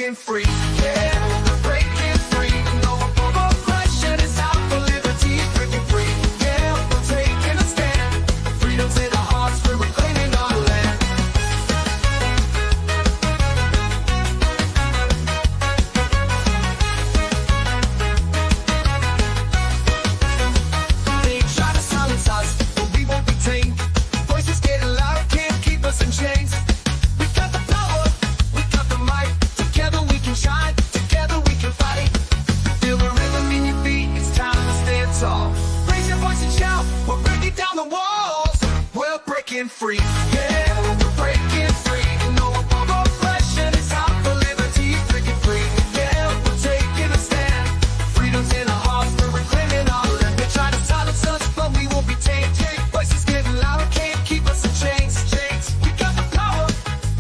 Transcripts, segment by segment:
breaking free. Yeah, we're breaking free. No more oppression. It's out for liberty. Breaking free. Yeah, we're taking a stand. Freedom's in our hearts. We're reclaiming our land. They try to silence us, but we won't be tamed. Voices getting loud, can't keep us in chains. We got the power, we got the might. Together we can shine, together we can fight. Feel the rhythm in your feet, it's time to stand tall. Raise your voice and shout, we're breaking down the walls. We're breaking free, yeah, we're breaking free. No more oppression, it's out for liberty. Breaking free, yeah, we're taking a stand. Freedom's in our hearts, we're reclaiming our land. They try to silence us, but we won't be tamed. Voices getting louder, can't keep us in chains. We got the power,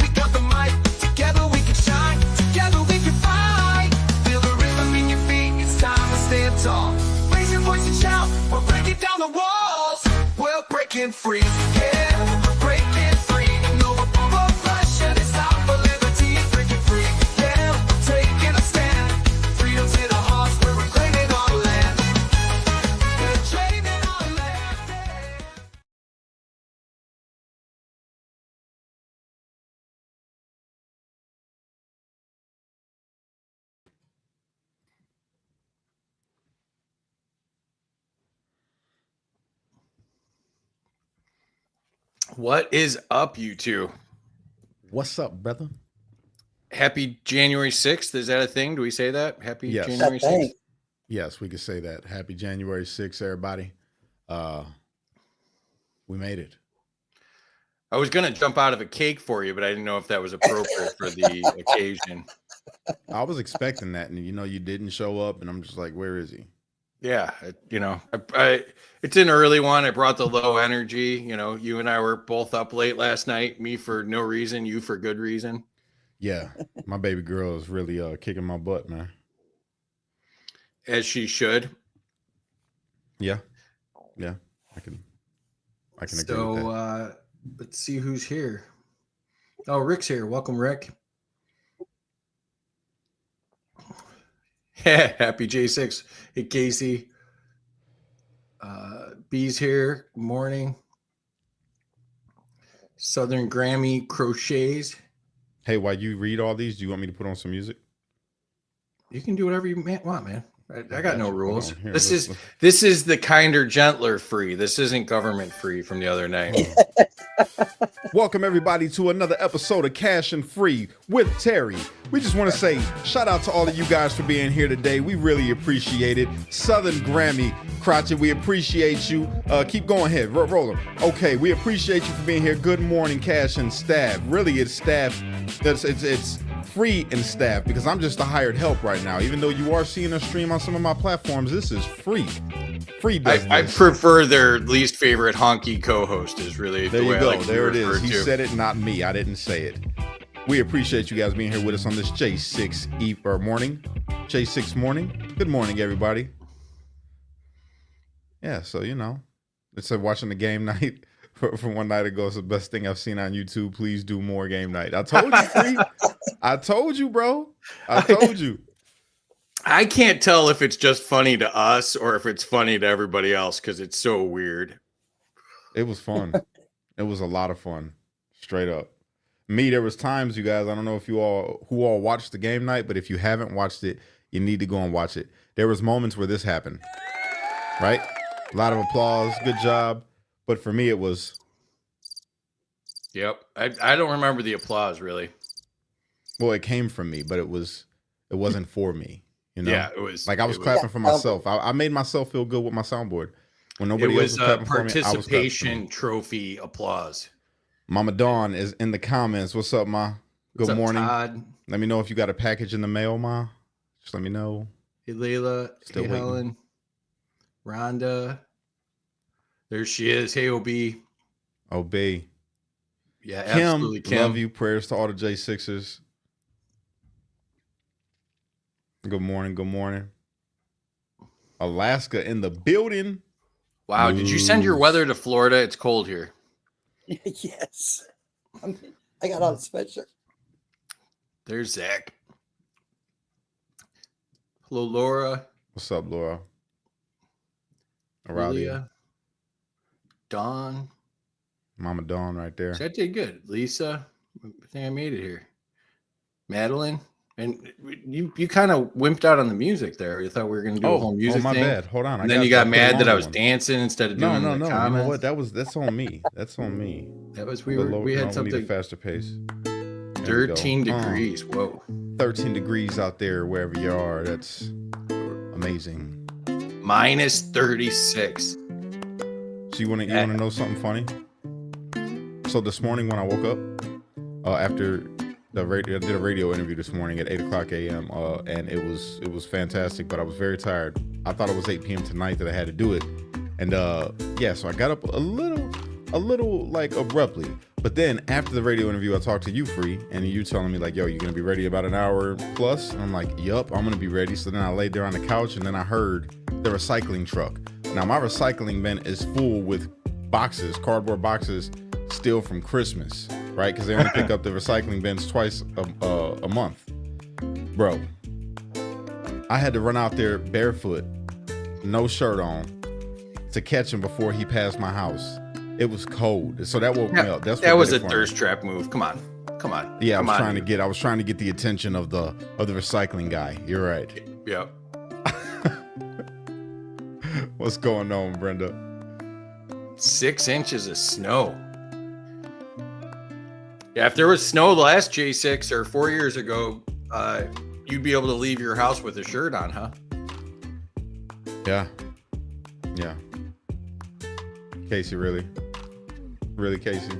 we got the might. Together we can shine, together we can fight. Feel the rhythm in your feet, it's time to stand tall. Raise your voice and shout, we're breaking down the walls. We're breaking free, yeah, we're breaking free. No more oppression, it's out for liberty. Breaking free, yeah, we're taking a stand. Freedom's in our hearts, we're reclaiming our land. We're claiming our land, yeah. What is up, you two? What's up, brother? Happy January 6th. Is that a thing? Do we say that? Happy Yes. January That thing. 6th? Yes, we could say that. Happy January 6th, everybody. We made it. I was going to jump out of a cake for you, but I didn't know if that was appropriate for the occasion. I was expecting that, and you didn't show up, and I'm just like, where is he? Yeah, it's an early one. I brought the low energy. You and I were both up late last night. Me for no reason, you for good reason. Yeah, my baby girl is really kicking my butt, man. As she should. Yeah, I can agree with that. So let's see who's here. Oh, Rick's here. Welcome, Rick. Happy J6. Hey, Casey. B's here. Good morning. Southern Grammy Crochets. Hey, while you read all these, do you want me to put on some music? You can do whatever you want, man. I got no rules. Here, This is the kinder, gentler free. This isn't government free from the other night. Welcome everybody to another episode of Cash and Free with Terry. We just want to say shout out to all of you guys for being here today. We really appreciate it. Southern Grammy Crotchet, we appreciate you. Keep going ahead, roll them. Okay, we appreciate you for being here. Good morning, Cash and staff. Really, it's staff. It's free and staff because I'm just a hired help right now. Even though you are seeing us stream on some of my platforms, this is free. I prefer their least favorite honky co-host is really there the way you go. I like There it to is. He to. said it, not me. I didn't say it. We appreciate you guys being here with us on this J6 morning. J6 morning. Good morning, everybody. Yeah, so it's a watching the game night from one night ago. It's the best thing I've seen on YouTube. Please do more game night. I told you, Free. I told you, bro. I told you. I can't tell if it's just funny to us or if it's funny to everybody else because it's so weird. It was fun. It was a lot of fun. Straight up. Me, there was times, you guys, I don't know if who all watched the game night, but if you haven't watched it, you need to go and watch it. There was moments where this happened. Right? A lot of applause. Good job. But for me, it was. Yep. I don't remember the applause really. Well, it came from me, but it wasn't for me. Yeah, it was like I was clapping for myself. I made myself feel good with my soundboard. When nobody else was clapping for me, I was clapping for participation me. trophy applause. Mama Dawn is in the comments. What's up, Ma? Good What's up, morning. Todd? Let me know if you got a package in the mail, Ma. Just let me know. Hey, Layla. Still hey, waiting. Helen. Rhonda. There she is. Hey, OB. Obey. Yeah, Kim, absolutely. Kim. love you. Prayers to all the J6ers. Good morning. Good morning. Alaska in the building. Wow. Did you send your weather to Florida? It's cold here. Yes. I got on a sweatshirt. There's Zach. Hello, Laura. What's up, Laura? Julia. Dawn. Mama Dawn right there. So I did good. Lisa. I think I made it here. Madeline. And you kind of wimped out on the music there. You thought we were going to do a whole music my thing. bad. Hold on. And then you got mad that I was dancing instead of doing the comments. You know what? That's on me. That's on me. That was we had something. We need a faster pace. 13 degrees. Whoa. 13 degrees out there wherever you are. That's amazing. Minus 36. So you want to know something funny? So this morning when I woke up, after I did a radio interview this morning at 8:00 a.m. And it was fantastic, but I was very tired. I thought it was 8 p.m. tonight that I had to do it, and so I got up a little like abruptly. But then after the radio interview, I talked to you, Free, and you telling me like, "Yo, you're gonna be ready about an hour plus?" And I'm like, "Yup, I'm gonna be ready." So then I laid there on the couch, and then I heard the recycling truck. Now my recycling bin is full with boxes, cardboard boxes, still from Christmas. Right, because they only pick up the recycling bins twice a month. Bro, I had to run out there barefoot, no shirt on, to catch him before he passed my house. It was cold, so that woke me up. That was a thirst trap move. Come on. Yeah, I was trying to get the attention of the recycling guy. You're right. Yep. What's going on, Brenda? 6 inches of snow. Yeah, if there was snow the last J6 or 4 years ago, you'd be able to leave your house with a shirt on, huh? Yeah. Casey, really, Casey.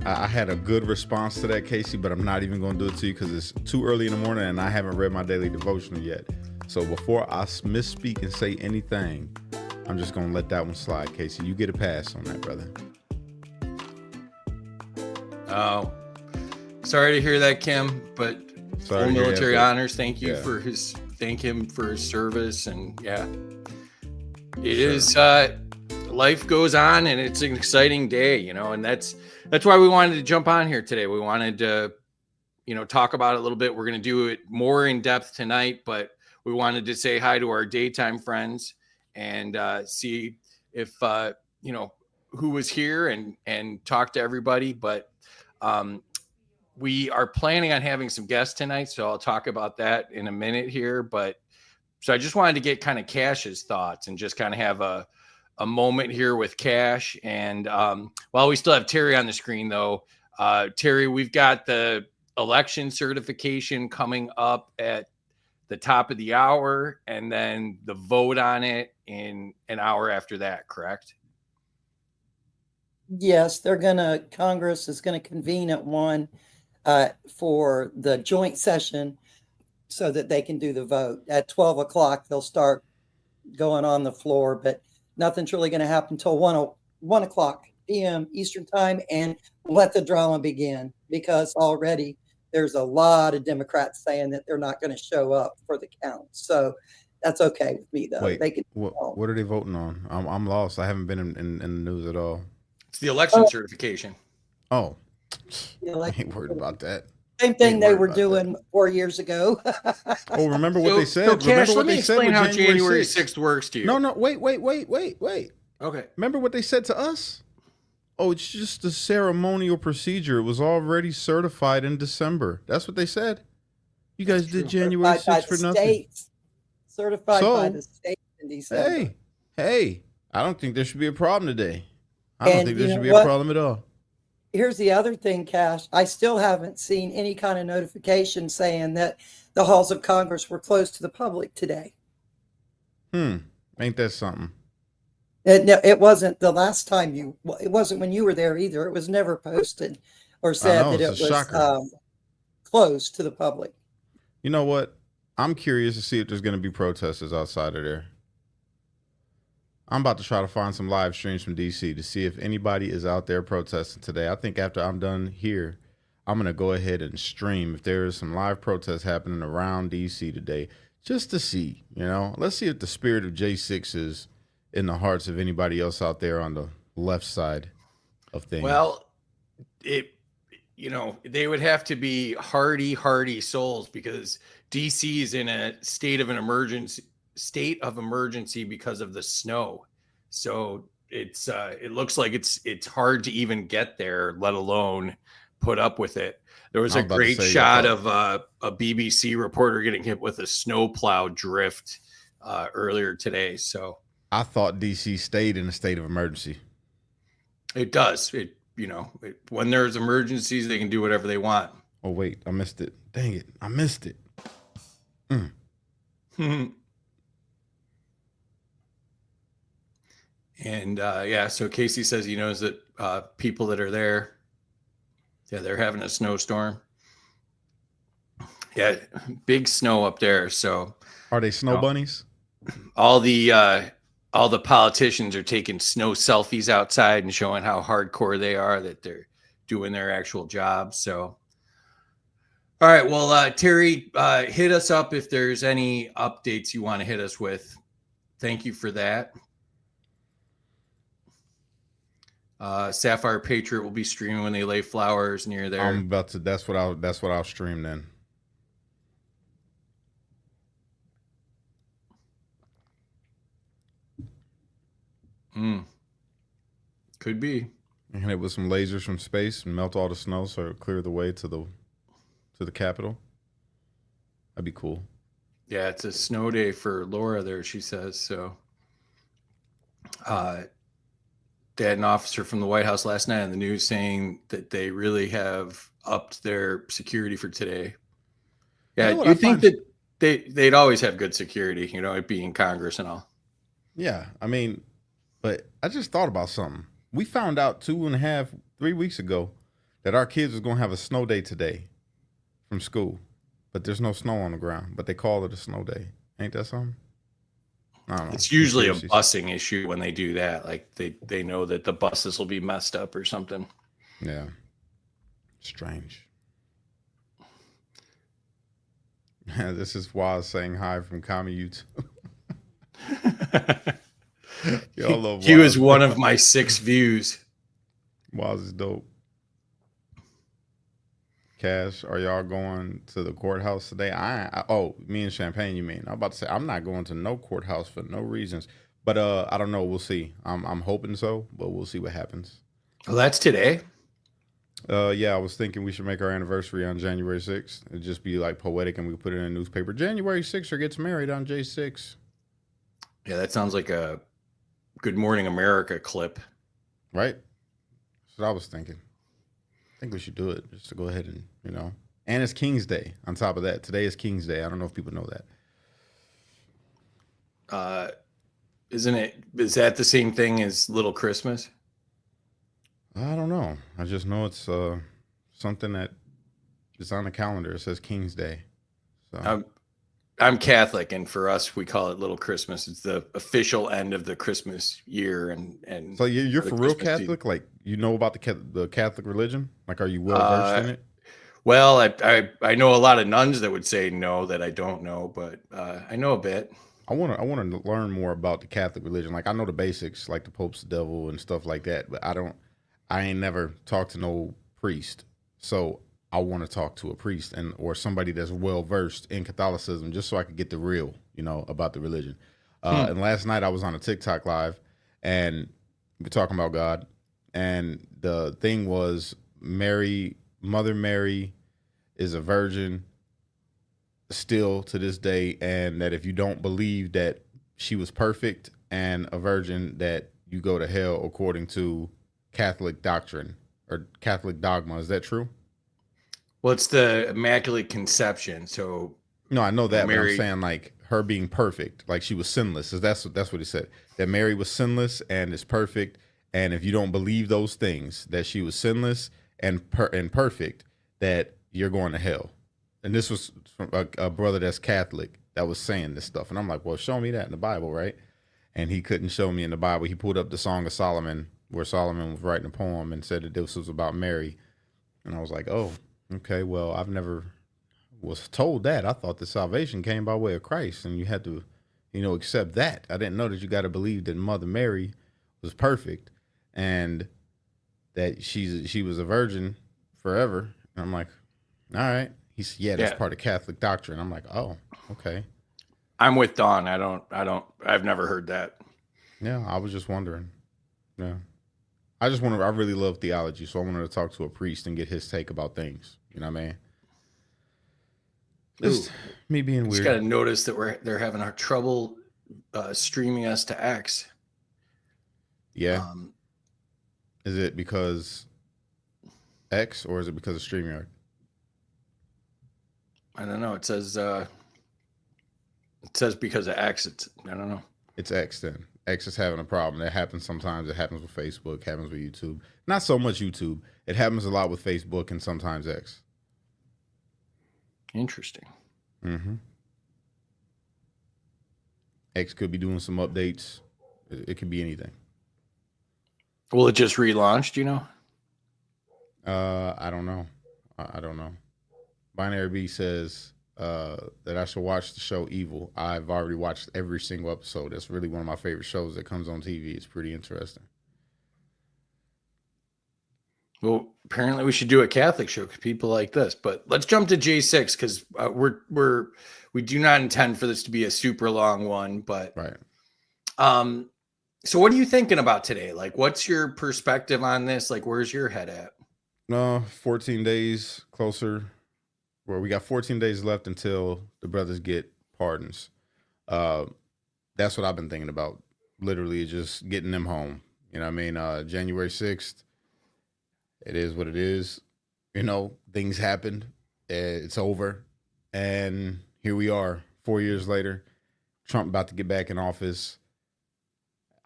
I had a good response to that, Casey, but I'm not even going to do it to you because it's too early in the morning and I haven't read my daily devotional yet. So before I misspeak and say anything, I'm just going to let that one slide, Casey. You get a pass on that, brother. Oh, sorry to hear that, Kim, but full military honors. Thank you thank him for his service. And it is, life goes on and it's an exciting day, and that's why we wanted to jump on here today. We wanted to, talk about it a little bit. We're going to do it more in depth tonight, but we wanted to say hi to our daytime friends and see if, who was here and talk to everybody. But we are planning on having some guests tonight, so I'll talk about that in a minute here. But so I just wanted to get kind of Cash's thoughts and just kind of have a moment here with Cash. And while we still have Terry on the screen, though, Terry, we've got the election certification coming up at the top of the hour, and then the vote on it in an hour after that, correct? Yes, Congress is going to convene at 1 for the joint session so that they can do the vote. At 12 o'clock, they'll start going on the floor, but nothing's really going to happen until 1 o'clock p.m. Eastern time, and let the drama begin, because already there's a lot of Democrats saying that they're not going to show up for the count. So that's okay with me, though. Wait, what are they voting on? I'm lost. I haven't been in the news at all. It's the election certification. Oh, I ain't worried about that. Same thing they were doing 4 years ago. Oh, remember what they said? So Cash, remember let me explain how January 6th works to you. No, wait. Okay. Remember what they said to us? Oh, it's just a ceremonial procedure. It was already certified in December. That's what they said. You guys did January 6th for nothing. Certified by the state in December. Hey, I don't think there should be a problem today. I don't think there should be a problem at all. Here's the other thing, Cash. I still haven't seen any kind of notification saying that the halls of Congress were closed to the public today. Ain't that something? It wasn't the last time it wasn't when you were there either. It was never posted or said that it was closed to the public. You know what? I'm curious to see if there's going to be protesters outside of there. I'm about to try to find some live streams from DC to see if anybody is out there protesting today. I think after I'm done here, I'm going to go ahead and stream if there is some live protests happening around DC today, just to see, let's see if the spirit of J6 is in the hearts of anybody else out there on the left side of things. Well, they would have to be hardy souls because DC is in a state of emergency because of the snow. So it looks like it's hard to even get there, let alone put up with it. There was a great shot of a BBC reporter getting hit with a snowplow drift earlier today. So I thought DC stayed in a state of emergency. It does. When there's emergencies, they can do whatever they want. Oh, wait, I missed it. Dang it. I missed it. And so Casey says he knows that people that are there, they're having a snowstorm. Yeah, big snow up there. So are they snow bunnies? All the politicians are taking snow selfies outside and showing how hardcore they are, that they're doing their actual job. So, all right. Well, Terry, hit us up if there's any updates you want to hit us with. Thank you for that. Sapphire Patriot will be streaming when they lay flowers near there. I'm about to. That's what I'll stream then. Could be. And hit it with some lasers from space and melt all the snow so it'll clear the way to the Capitol. That'd be cool. Yeah, it's a snow day for Laura there, she says. So they had an officer from the White House last night on the news saying that they really have upped their security for today. Yeah, you think that they'd always have good security, it being Congress and all. Yeah, I mean, but I just thought about something. We found out 2.5, 3 weeks ago that our kids was going to have a snow day today from school, but there's no snow on the ground, but they call it a snow day. Ain't that something? I don't know. It's usually a busing issue when they do that. Like they know that the buses will be messed up or something. Yeah. Strange. Yeah, this is Waz saying hi from Kami YouTube. Y'all love Waz. He was one of my 6 views. Waz is dope. Cash, are y'all going to the courthouse today? Me and Champagne, you mean? I'm about to say I'm not going to no courthouse for no reasons, but I don't know. We'll see. I'm hoping so, but we'll see what happens. Well, that's today. Yeah, I was thinking we should make our anniversary on January 6th. It'd just be like poetic, and we put it in a newspaper. January 6th gets married on J6. Yeah, that sounds like a Good Morning America clip, right? That's what I was thinking. I think we should do it just to go ahead and, and it's King's Day on top of that. Today is King's Day. I don't know if people know that. Is that the same thing as Little Christmas? I don't know. I just know it's something that is on the calendar. It says King's Day. So I'm Catholic, and for us, we call it Little Christmas. It's the official end of the Christmas year, and so you're for real Catholic. Season. Like you know about the Catholic religion. Like, are you well versed in it? Well, I know a lot of nuns that would say no, that I don't know, but I know a bit. I want to learn more about the Catholic religion. Like I know the basics, like the Pope's the devil and stuff like that, but I ain't never talked to no priest, so I want to talk to a priest or somebody that's well versed in Catholicism, just so I could get the real, about the religion. And last night I was on a TikTok live, and we're talking about God, and the thing was Mother Mary is a virgin still to this day, and that if you don't believe that she was perfect and a virgin, that you go to hell according to Catholic doctrine or Catholic dogma. Is that true? Well, it's the Immaculate Conception. So no, I know that, Mary, but I'm saying like her being perfect, like she was sinless. That's what he said. That Mary was sinless and is perfect. And if you don't believe those things, that she was sinless and perfect, that you're going to hell. And this was from a brother that's Catholic that was saying this stuff. And I'm like, well, show me that in the Bible, right? And he couldn't show me in the Bible. He pulled up the Song of Solomon, where Solomon was writing a poem and said that this was about Mary. And I was like, oh, okay, well, I've never was told that. I thought the salvation came by way of Christ, and you had to, accept that. I didn't know that you got to believe that Mother Mary was perfect and that she was a virgin forever. And I'm like, all right. He said, yeah, that's Yeah. part of Catholic doctrine. I'm like, oh, okay. I'm with Dawn. I've never heard that. Yeah, I was just wondering. Yeah. I really love theology, so I wanted to talk to a priest and get his take about things. You know what I mean? Just me being Just weird. got to notice that they're having our trouble streaming us to X. Yeah. Is it because X or is it because of StreamYard? I don't know. It says because of X. I don't know. It's X then. X is having a problem. That happens sometimes. It happens with Facebook. Happens with YouTube. Not so much YouTube. It happens a lot with Facebook and sometimes X. Interesting. Mm-hmm. X could be doing some updates. It could be anything. Well, it just relaunched, you know? I don't know. I don't know. Binary B says that I should watch the show Evil. I've already watched every single episode. That's really one of my favorite shows that comes on TV. It's pretty interesting. Well, apparently we should do a Catholic show because people like this. But let's jump to J6 because we do not intend for this to be a super long one. But right. So what are you thinking about today? Like, what's your perspective on this? Like, where's your head at? 14 days closer. Well, we got 14 days left until the brothers get pardons. That's what I've been thinking about. Literally just getting them home. You know what I mean? January 6th. It is what it is. You know, things happened. It's over. And here we are 4 years later. Trump about to get back in office.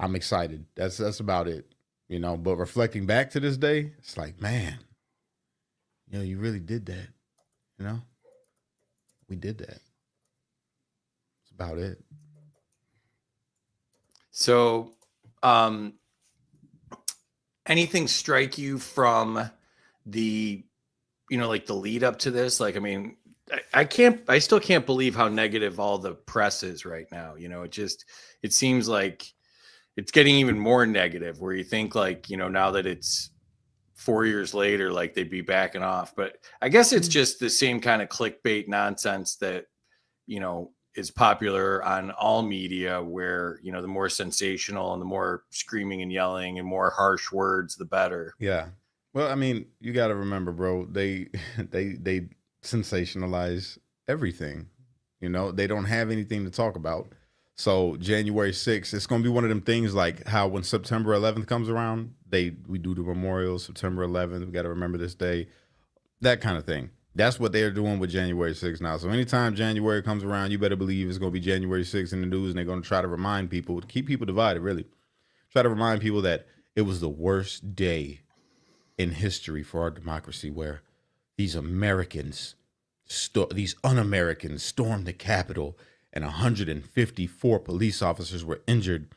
I'm excited. That's about it. You know, but reflecting back to this day, it's like, man, you know, you really did that. You know, we did that. That's about it. So, anything strike you from the, you know, like the lead up to this? Like, I mean, I still can't believe how negative all the press is right now. You know, it seems like it's getting even more negative where you think like, you know, now that it's 4 years later, like they'd be backing off. But I guess it's just the same kind of clickbait nonsense that, you know, is popular on all media where, you know, the more sensational and the more screaming and yelling and more harsh words, the better. Yeah. Well, I mean, you got to remember, bro, they sensationalize everything. You know, they don't have anything to talk about. So January 6th, it's going to be one of them things like how when September 11th comes around, we do the memorial, September 11th, we got to remember this day, that kind of thing. That's what they're doing with January 6th now. So anytime January comes around, you better believe it's going to be January 6th in the news, and they're going to try to remind people, to keep people divided, really. Try to remind people that it was the worst day in history for our democracy where these Americans, these un-Americans stormed the Capitol and 154 police officers were injured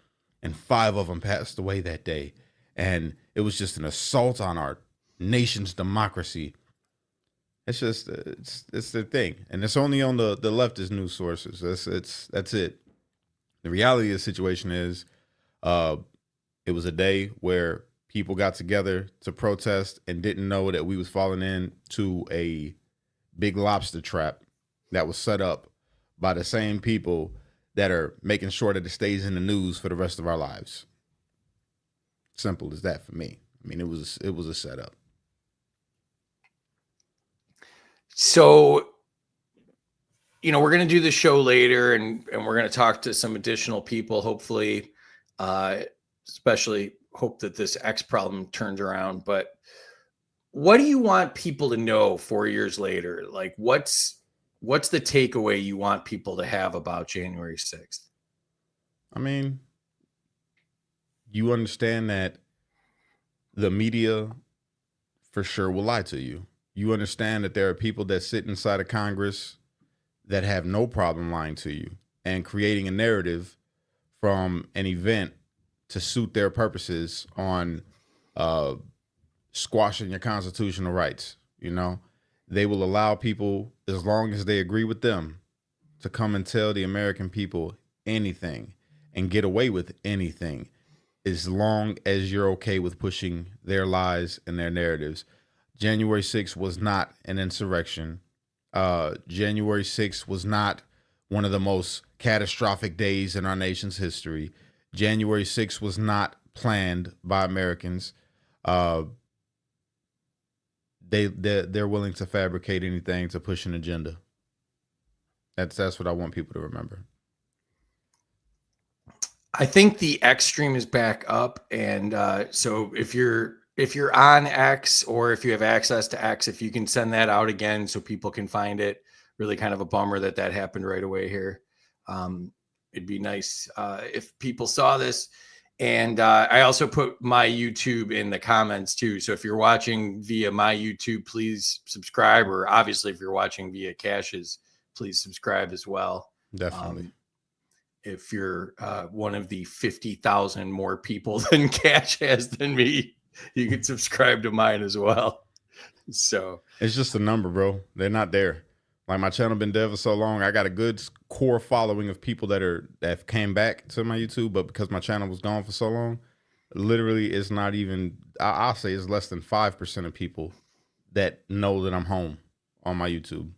and 5 of them passed away that day. And it was just an assault on our nation's democracy. It's just, it's the thing. And it's only on the leftist news sources. That's it. The reality of the situation is it was a day where people got together to protest and didn't know that we was falling into a big lobster trap that was set up by the same people that are making sure that it stays in the news for the rest of our lives. Simple as that for me. I mean, it was a setup. So, you know, we're going to do the show later and we're going to talk to some additional people, hopefully, especially hope that this X problem turns around. But what do you want people to know 4 years later? Like, what's the takeaway you want people to have about January 6th? I mean, you understand that the media for sure will lie to you. You understand that there are people that sit inside of Congress that have no problem lying to you and creating a narrative from an event to suit their purposes on squashing your constitutional rights. You know, they will allow people, as long as they agree with them, to come and tell the American people anything and get away with anything, as long as you're okay with pushing their lies and their narratives. January 6th was not an insurrection. January 6th was not one of the most catastrophic days in our nation's history. January 6th was not planned by Americans. They're willing to fabricate anything to push an agenda. That's what I want people to remember. I think the X stream is back up, and so if you're on X, or if you have access to X, if you can send that out again so people can find it. Really kind of a bummer that happened right away here. It'd be nice if people saw this. And I also put my YouTube in the comments too. So if you're watching via my YouTube, please subscribe. Or obviously, if you're watching via Cash's, please subscribe as well. Definitely. If you're one of the 50,000 more people than Cash has than me, you can subscribe to mine as well. So it's just a number, bro. They're not there. Like, my channel been dead for so long. I got a good core following of people that came back to my YouTube, but because my channel was gone for so long, literally it's not even, I'll say it's less than 5% of people that know that I'm home on my YouTube.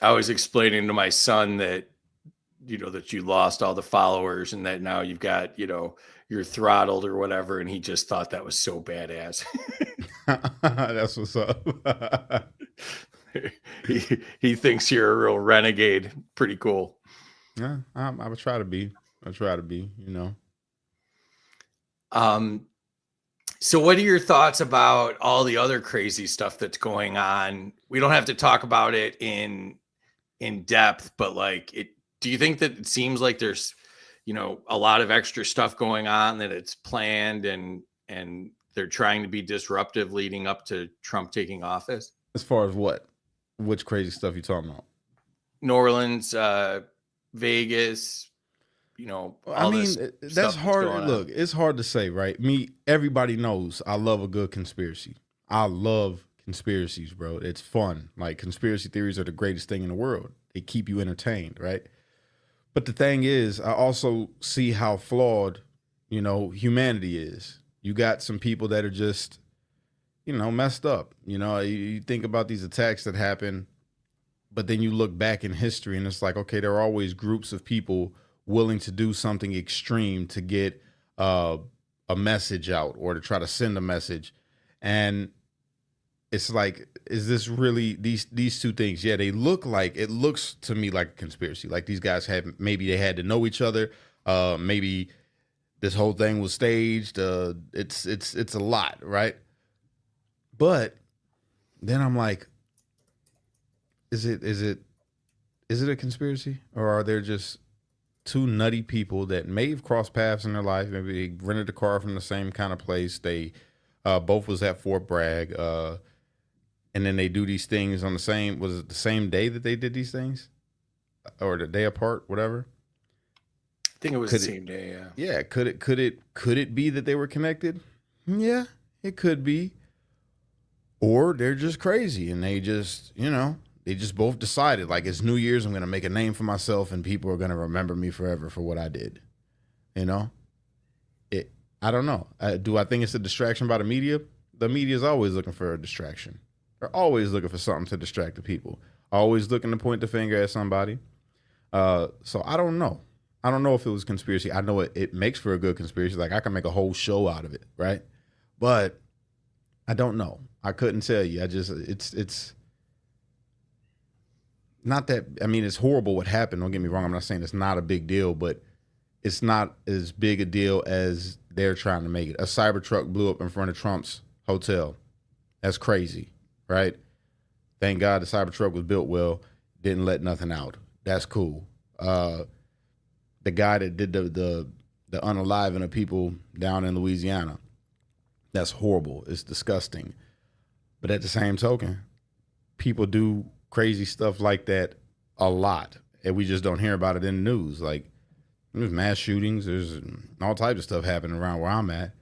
I was explaining to my son that, that you lost all the followers and that now you've got, you're throttled or whatever. And he just thought that was so badass. That's what's up. he thinks you're a real renegade. Pretty cool. Yeah, I would try to be. So what are your thoughts about all the other crazy stuff that's going on? We don't have to talk about it in depth, but do you think that it seems like there's, a lot of extra stuff going on, that it's planned and they're trying to be disruptive leading up to Trump taking office? As far as what? Which crazy stuff you talking about? New Orleans, Vegas, that's hard. Look, it's hard to say, right? Everybody knows I love a good conspiracy. I love conspiracies, bro. It's fun. Like, conspiracy theories are the greatest thing in the world. They keep you entertained, right? But the thing is, I also see how flawed, humanity is. You got some people that are just, messed up. You think about these attacks that happen, but then you look back in history and it's like, okay, there are always groups of people willing to do something extreme to get a message out or to try to send a message. And it's like, is this really these two things? Yeah, it looks to me like a conspiracy. Like, these guys maybe they had to know each other. Maybe this whole thing was staged. It's a lot, right? But then I'm like, is it a conspiracy, or are there just two nutty people that may have crossed paths in their life? Maybe they rented a car from the same kind of place. They both was at Fort Bragg, and then they do these things on the same day that they did these things, or the day apart, whatever. I think it was the same day. Yeah. Yeah. Could it be that they were connected? Yeah, it could be. Or they're just crazy and they just both decided, like, it's New Year's, I'm going to make a name for myself and people are going to remember me forever for what I did. I don't know. Do I think it's a distraction by the media? The media is always looking for a distraction. They're always looking for something to distract the people. Always looking to point the finger at somebody. So I don't know. I don't know if it was conspiracy. I know it makes for a good conspiracy. Like, I can make a whole show out of it, right? But I don't know. I couldn't tell you. It's not that, it's horrible what happened. Don't get me wrong. I'm not saying it's not a big deal, but it's not as big a deal as they're trying to make it. A Cybertruck blew up in front of Trump's hotel. That's crazy, right? Thank God the Cybertruck was built well, didn't let nothing out. That's cool. The guy that did the unaliving of people down in Louisiana, that's horrible. It's disgusting. But at the same token, people do crazy stuff like that a lot, and we just don't hear about it in the news. Like, there's mass shootings, there's all types of stuff happening around where I'm at.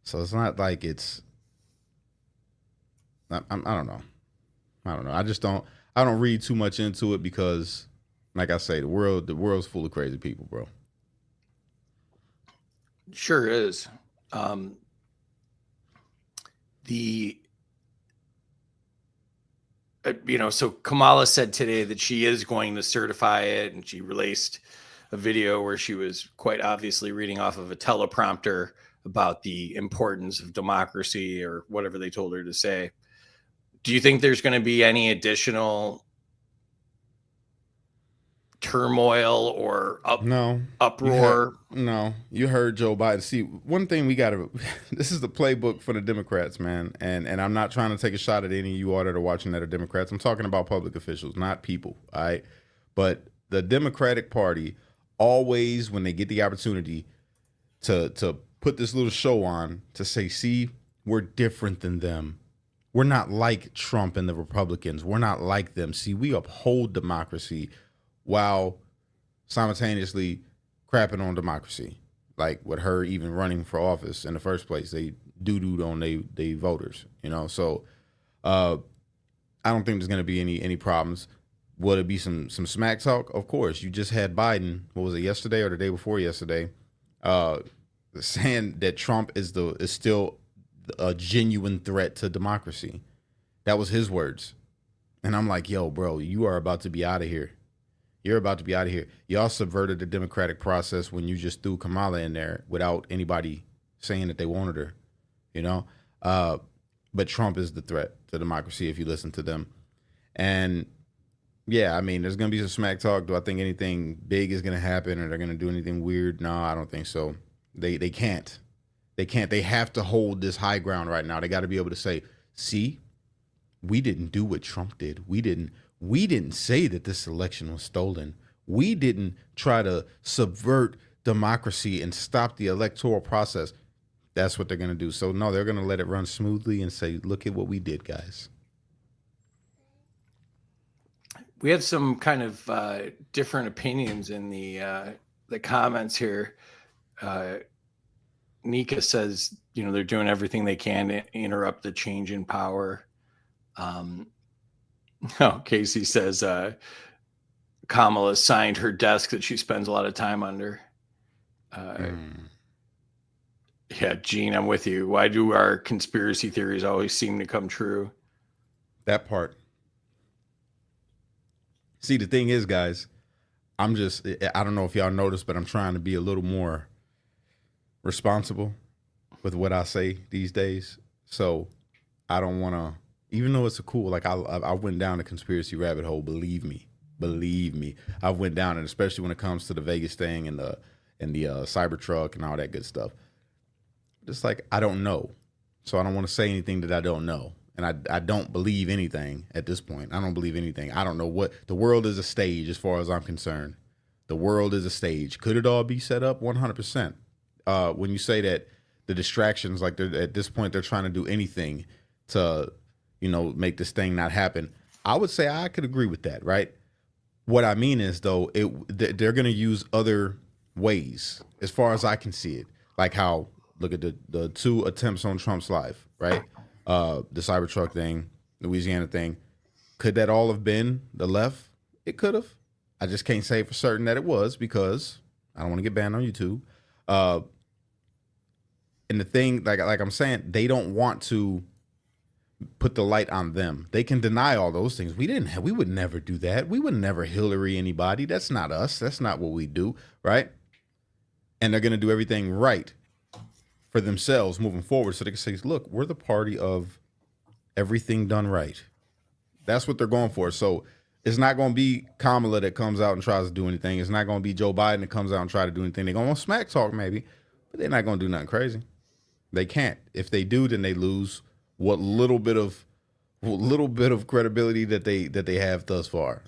So it's not like it's, I don't know. I don't read too much into it because, like I say, the world's full of crazy people, bro. Sure is. so Kamala said today that she is going to certify it, and she released a video where she was quite obviously reading off of a teleprompter about the importance of democracy or whatever they told her to say. Do you think there's going to be any additional turmoil or uproar? No, you heard Joe Biden. See, one thing we got to, this is the playbook for the Democrats, man. And I'm not trying to take a shot at any of you all that are watching that are Democrats. I'm talking about public officials, not people, all right? But the Democratic Party always, when they get the opportunity to put this little show on, to say, see, we're different than them. We're not like Trump and the Republicans. We're not like them. See, we uphold democracy while simultaneously crapping on democracy. Like with her even running for office in the first place, they doo-dooed on they voters, So I don't think there's going to be any problems. Will it be some smack talk? Of course. You just had Biden, what was it, yesterday or the day before yesterday, saying that Trump is still a genuine threat to democracy. That was his words. And I'm like, yo, bro, you are about to be out of here. You're about to be out of here. Y'all subverted the democratic process when you just threw Kamala in there without anybody saying that they wanted her, But Trump is the threat to democracy if you listen to them. And yeah, I mean, there's going to be some smack talk. Do I think anything big is going to happen or they're going to do anything weird? No, I don't think so. They can't. They can't. They have to hold this high ground right now. They got to be able to say, see, we didn't do what Trump did. We didn't say that this election was stolen. We didn't try to subvert democracy and stop the electoral process. That's what they're going to do. So, no, they're going to let it run smoothly and say, look at what we did, guys. We have some kind of different opinions in the comments here. Nika says, they're doing everything they can to interrupt the change in power. Casey says Kamala signed her desk that she spends a lot of time under. Yeah, Gene, I'm with you. Why do our conspiracy theories always seem to come true? That part. See, the thing is, guys, I don't know if y'all noticed, but I'm trying to be a little more responsible with what I say these days. So I don't want to, even though it's a cool, like I went down the conspiracy rabbit hole, believe me, I went down it, especially when it comes to the Vegas thing and the Cybertruck and all that good stuff. Just like, I don't know. So I don't want to say anything that I don't know. And I don't believe anything at this point. I don't believe anything. I don't know what, the world is a stage as far as I'm concerned. The world is a stage. Could it all be set up? 100%. When you say that the distractions, like at this point, they're trying to do anything to, make this thing not happen. I would say I could agree with that, right? What I mean is, though, they're going to use other ways as far as I can see it. Like how, look at the two attempts on Trump's life, right? The Cybertruck thing, Louisiana thing. Could that all have been the left? It could have. I just can't say for certain that it was because I don't want to get banned on YouTube. And the thing, like I'm saying, they don't want to put the light on them. They can deny all those things. We would never do that. We would never Hillary anybody. That's not us. That's not what we do, right? And they're going to do everything right for themselves moving forward. So they can say, look, we're the party of everything done right. That's what they're going for. So it's not going to be Kamala that comes out and tries to do anything. It's not going to be Joe Biden that comes out and try to do anything. They're going to smack talk maybe, but they're not going to do nothing crazy. They can't. If they do, then they lose what little bit of credibility that they have thus far.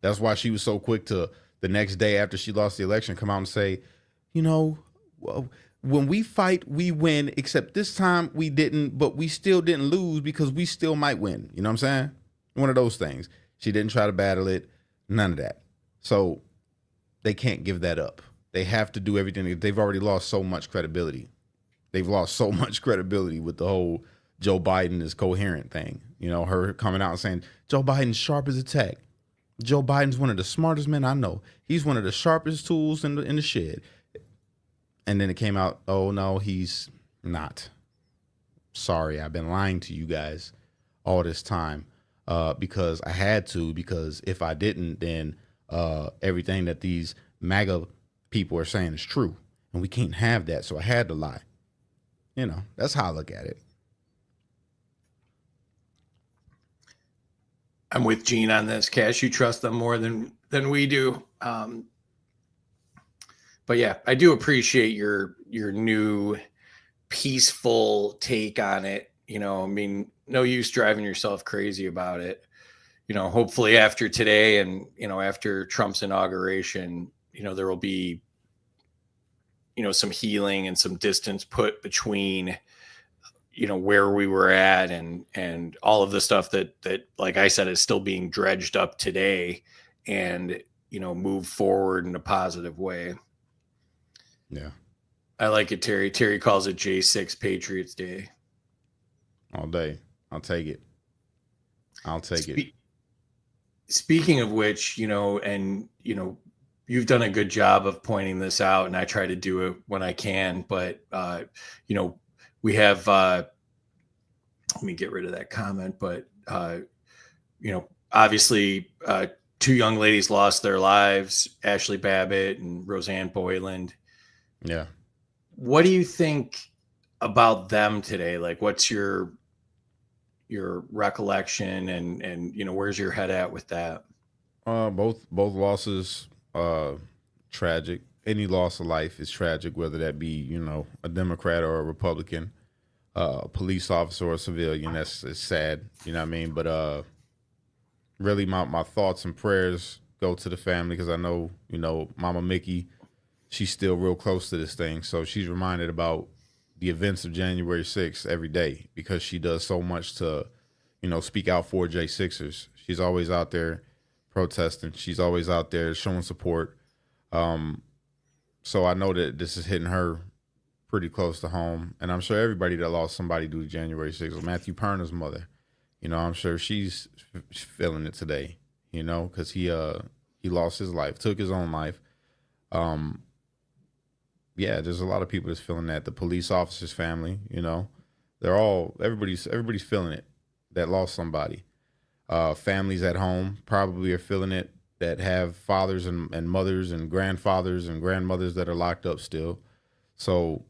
That's why she was so quick to the next day after she lost the election come out and say, when we fight, we win, except this time we didn't, but we still didn't lose because we still might win. You know what I'm saying? One of those things. She didn't try to battle it. None of that. So they can't give that up. They have to do everything. They've already lost so much credibility. They've lost so much credibility with the whole Joe Biden is coherent thing. Her coming out and saying, Joe Biden's sharp as a tack. Joe Biden's one of the smartest men I know. He's one of the sharpest tools in the shed. And then it came out, oh, no, he's not. Sorry, I've been lying to you guys all this time. because I had to, because if I didn't, then everything that these MAGA people are saying is true, and we can't have that. So I had to lie. You know, that's how I look at it. I'm with Gene on this. Cash, you trust them more than we do. But yeah, I do appreciate your new peaceful take on it. You know, I mean, no use driving yourself crazy about it. You know, hopefully after today and, you know, after Trump's inauguration, you know, there will be, you know, some healing and some distance put between, you know, where we were at and all of the stuff that, like I said, is still being dredged up today, and, you know, move forward in a positive way. Yeah. I like it, Terry. Terry calls it J6 Patriots Day. All day. I'll take it. it. Speaking of which, you know, and, you know, you've done a good job of pointing this out, and I try to do it when I can, but, you know, we have, let me get rid of that comment, but, you know, obviously, two young ladies lost their lives, Ashley Babbitt and Roseanne Boyland. Yeah. What do you think about them today? Like, what's your recollection, and, you know, where's your head at with that? Both losses, tragic. Any loss of life is tragic, whether that be, you know, a Democrat or a Republican, a police officer or a civilian. It's sad, you know what I mean? But really, my thoughts and prayers go to the family, because I know, you know, Mama Mickey, she's still real close to this thing, so she's reminded about the events of January 6th every day, because she does so much to, you know, speak out for J6ers. She's always out there protesting. She's always out there showing support. So I know that this is hitting her pretty close to home, and I'm sure everybody that lost somebody due to January 6th, Matthew Perna's mother, you know, I'm sure she's feeling it today, you know, because he lost his life, took his own life. Yeah, there's a lot of people that's feeling that. The police officer's family, you know, everybody's feeling it that lost somebody. Families at home probably are feeling it, that have fathers and mothers and grandfathers and grandmothers that are locked up still. So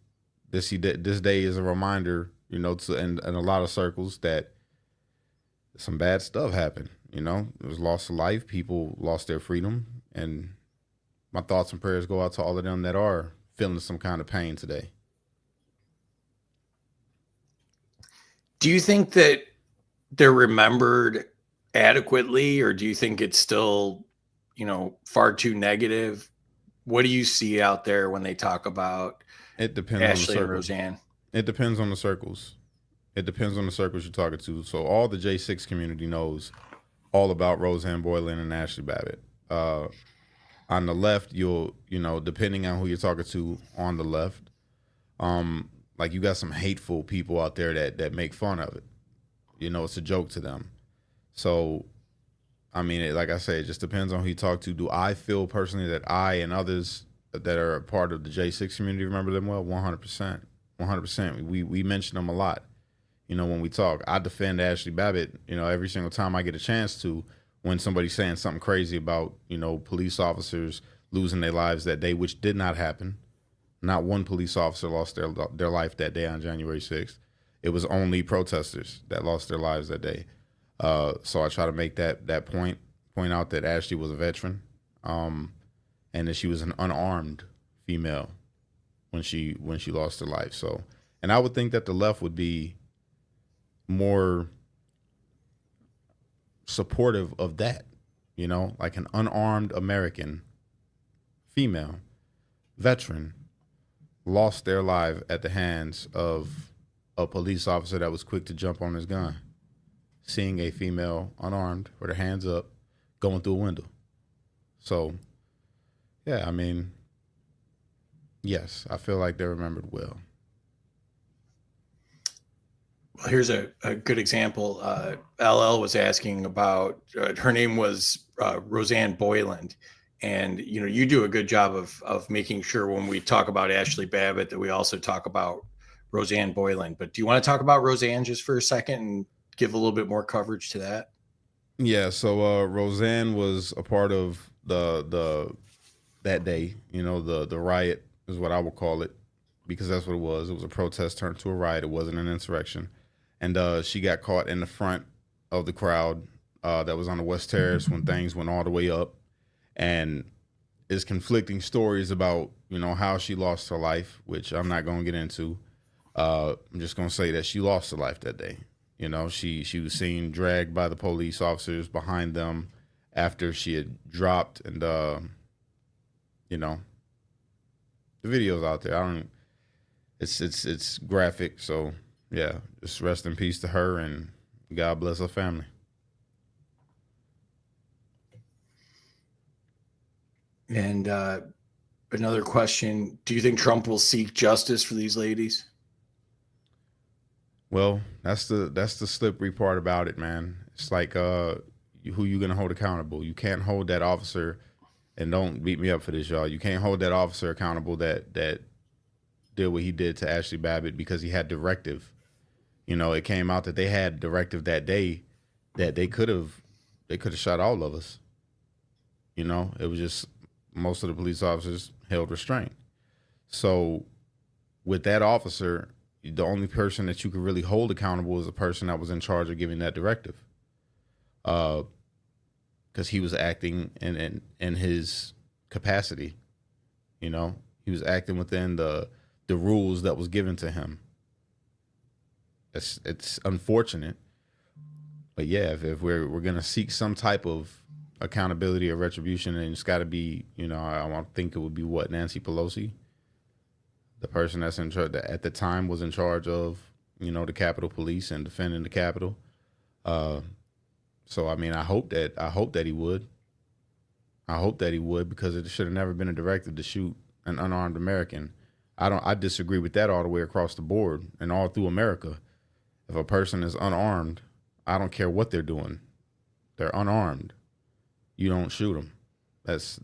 this day is a reminder, you know, in a lot of circles, that some bad stuff happened. You know, there was loss of life, people lost their freedom, and my thoughts and prayers go out to all of them that are feeling some kind of pain today. Do you think that they're remembered adequately, or do you think it's still, you know, far too negative? What do you see out there when they talk about it depends Ashley on the and Roseanne? It depends on the circles. It depends on the circles you're talking to. So all the J6 community knows all about Roseanne Boyland and Ashley Babbitt. On the left, you know, depending on who you're talking to on the left, like, you got some hateful people out there that make fun of it. You know, it's a joke to them. So, I mean, like I say, it just depends on who you talk to. Do I feel personally that I and others that are a part of the J6 community remember them well? 100%. 100%. We mention them a lot. You know, when we talk, I defend Ashley Babbitt, you know, every single time I get a chance to, when somebody's saying something crazy about, you know, police officers losing their lives that day, which did not happen. Not one police officer lost their life that day on January 6th. It was only protesters that lost their lives that day. So I try to make that point out that Ashley was a veteran, and that she was an unarmed female when she lost her life. So, and I would think that the left would be more supportive of that, you know, like an unarmed American female veteran lost their life at the hands of a police officer that was quick to jump on his gun, seeing a female unarmed with her hands up going through a window. So, yeah, I mean, yes, I feel like they're remembered well. Well, here's a good example. LL was asking about, her name was Roseanne Boyland. And, you know, you do a good job of making sure when we talk about Ashley Babbitt that we also talk about Roseanne Boyland. But do you want to talk about Roseanne just for a second and give a little bit more coverage to that? Yeah, so Roseanne was a part of the that day, the riot is what I would call it, because that's what it was. It was a protest turned to a riot. It wasn't an insurrection. And she got caught in the front of the crowd that was on the West Terrace when things went all the way up. And is conflicting stories about, how she lost her life, which I'm not going to get into. I'm just going to say that she lost her life that day. She was seen dragged by the police officers behind them after she had dropped, and the video's out there. It's graphic, so yeah, just rest in peace to her, and God bless her family. And another question: do you think Trump will seek justice for these ladies? Well, that's the slippery part about it, man. It's like who you gonna hold accountable? You can't hold that officer, and don't beat me up for this, y'all. You can't hold that officer accountable that did what he did to Ashley Babbitt because he had directive. It came out that they had directive that day that they could have shot all of us. It was just most of the police officers held restraint. So with that officer, the only person that you could really hold accountable is the person that was in charge of giving that directive. Because he was acting in his capacity. He was acting within the rules that was given to him. It's unfortunate, but yeah, if we're gonna seek some type of accountability or retribution, and it's got to be, I think it would be Nancy Pelosi, the person that's in charge that at the time was in charge of, the Capitol Police and defending the Capitol. So I mean, I hope that he would. I hope that he would, because it should have never been a directive to shoot an unarmed American. I disagree with that all the way across the board and all through America. If a person is unarmed, I don't care what they're doing. They're unarmed. You don't shoot them. That's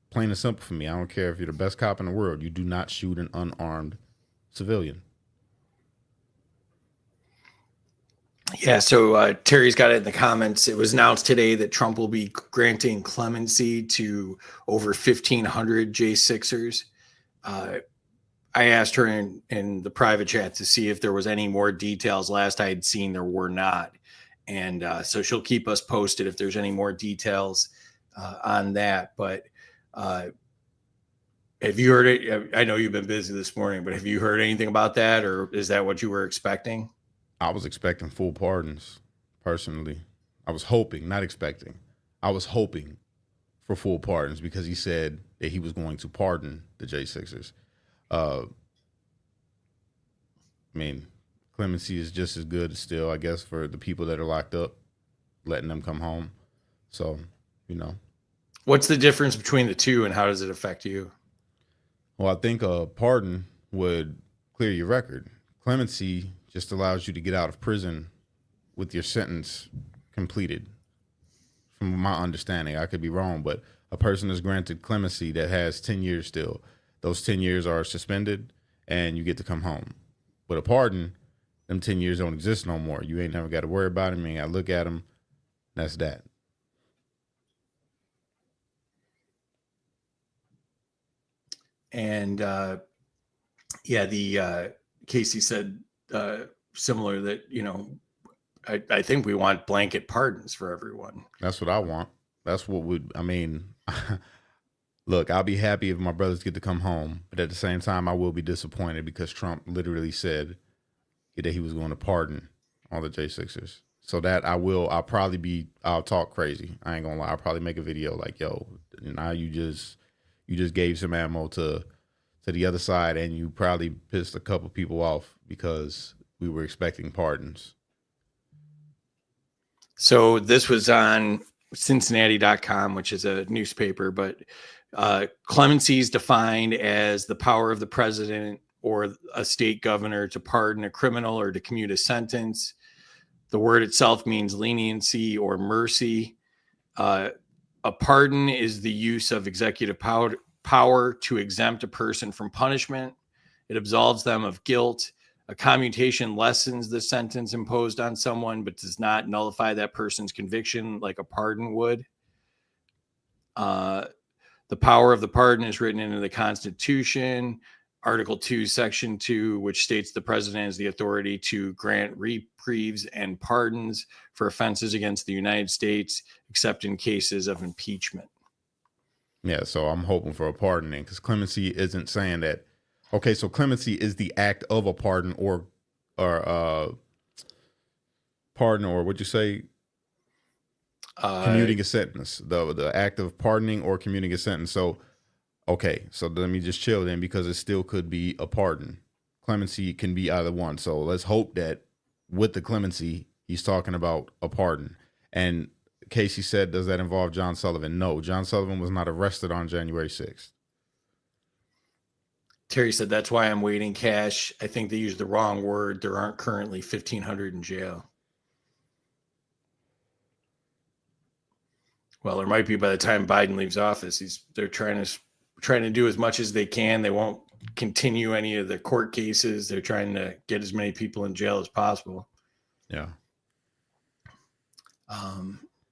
plain and simple for me. I don't care if you're the best cop in the world. You do not shoot an unarmed civilian. Yeah, so Terry's got it in the comments. It was announced today that Trump will be granting clemency to over 1,500 J6ers. I asked her in the private chat to see if there was any more details. Last I had seen, there were not. And so she'll keep us posted if there's any more details on that. But have you heard it? I know you've been busy this morning, but have you heard anything about that, or is that what you were expecting? I was expecting full pardons, personally. I was hoping, not expecting. I was hoping for full pardons because he said that he was going to pardon the J6ers. I mean, clemency is just as good still, I guess, for the people that are locked up, letting them come home. So, What's the difference between the two, and how does it affect you? Well, I think a pardon would clear your record. Clemency just allows you to get out of prison with your sentence completed. From my understanding, I could be wrong, but a person is granted clemency that has 10 years still. Those 10 years are suspended and you get to come home. With a pardon, them 10 years don't exist no more. You ain't never got to worry about them. You ain't got to look at them. That's that. And Casey said similar that, I think we want blanket pardons for everyone. That's what I want. That's what look, I'll be happy if my brothers get to come home, but at the same time, I will be disappointed because Trump literally said that he was going to pardon all the J6ers. So that I'll talk crazy. I ain't gonna lie. I'll probably make a video like, yo, now you just gave some ammo to the other side, and you probably pissed a couple people off because we were expecting pardons. So this was on Cincinnati.com, which is a newspaper, but clemency is defined as the power of the president or a state governor to pardon a criminal or to commute a sentence. The word itself means leniency or mercy. A pardon is the use of executive power to exempt a person from punishment. It absolves them of guilt, A commutation lessens the sentence imposed on someone, but does not nullify that person's conviction like a pardon would. The power of the pardon is written into the Constitution, Article 2, Section 2, which states the president has the authority to grant reprieves and pardons for offenses against the United States, except in cases of impeachment. Yeah, so I'm hoping for a pardoning, because clemency isn't saying that. Okay, so clemency is the act of a pardon or pardon, or what'd you say? Commuting a sentence, the act of pardoning or commuting a sentence. So, okay, so let me just chill then, because it still could be a pardon. Clemency can be either one. So let's hope that with the clemency, he's talking about a pardon. And Casey said, does that involve John Sullivan? No, John Sullivan was not arrested on January 6th. Terry said, that's why I'm waiting, Cash. I think they used the wrong word. There aren't currently 1,500 in jail. Well, there might be by the time Biden leaves office. They're trying to do as much as they can. They won't continue any of the court cases. They're trying to get as many people in jail as possible. Yeah.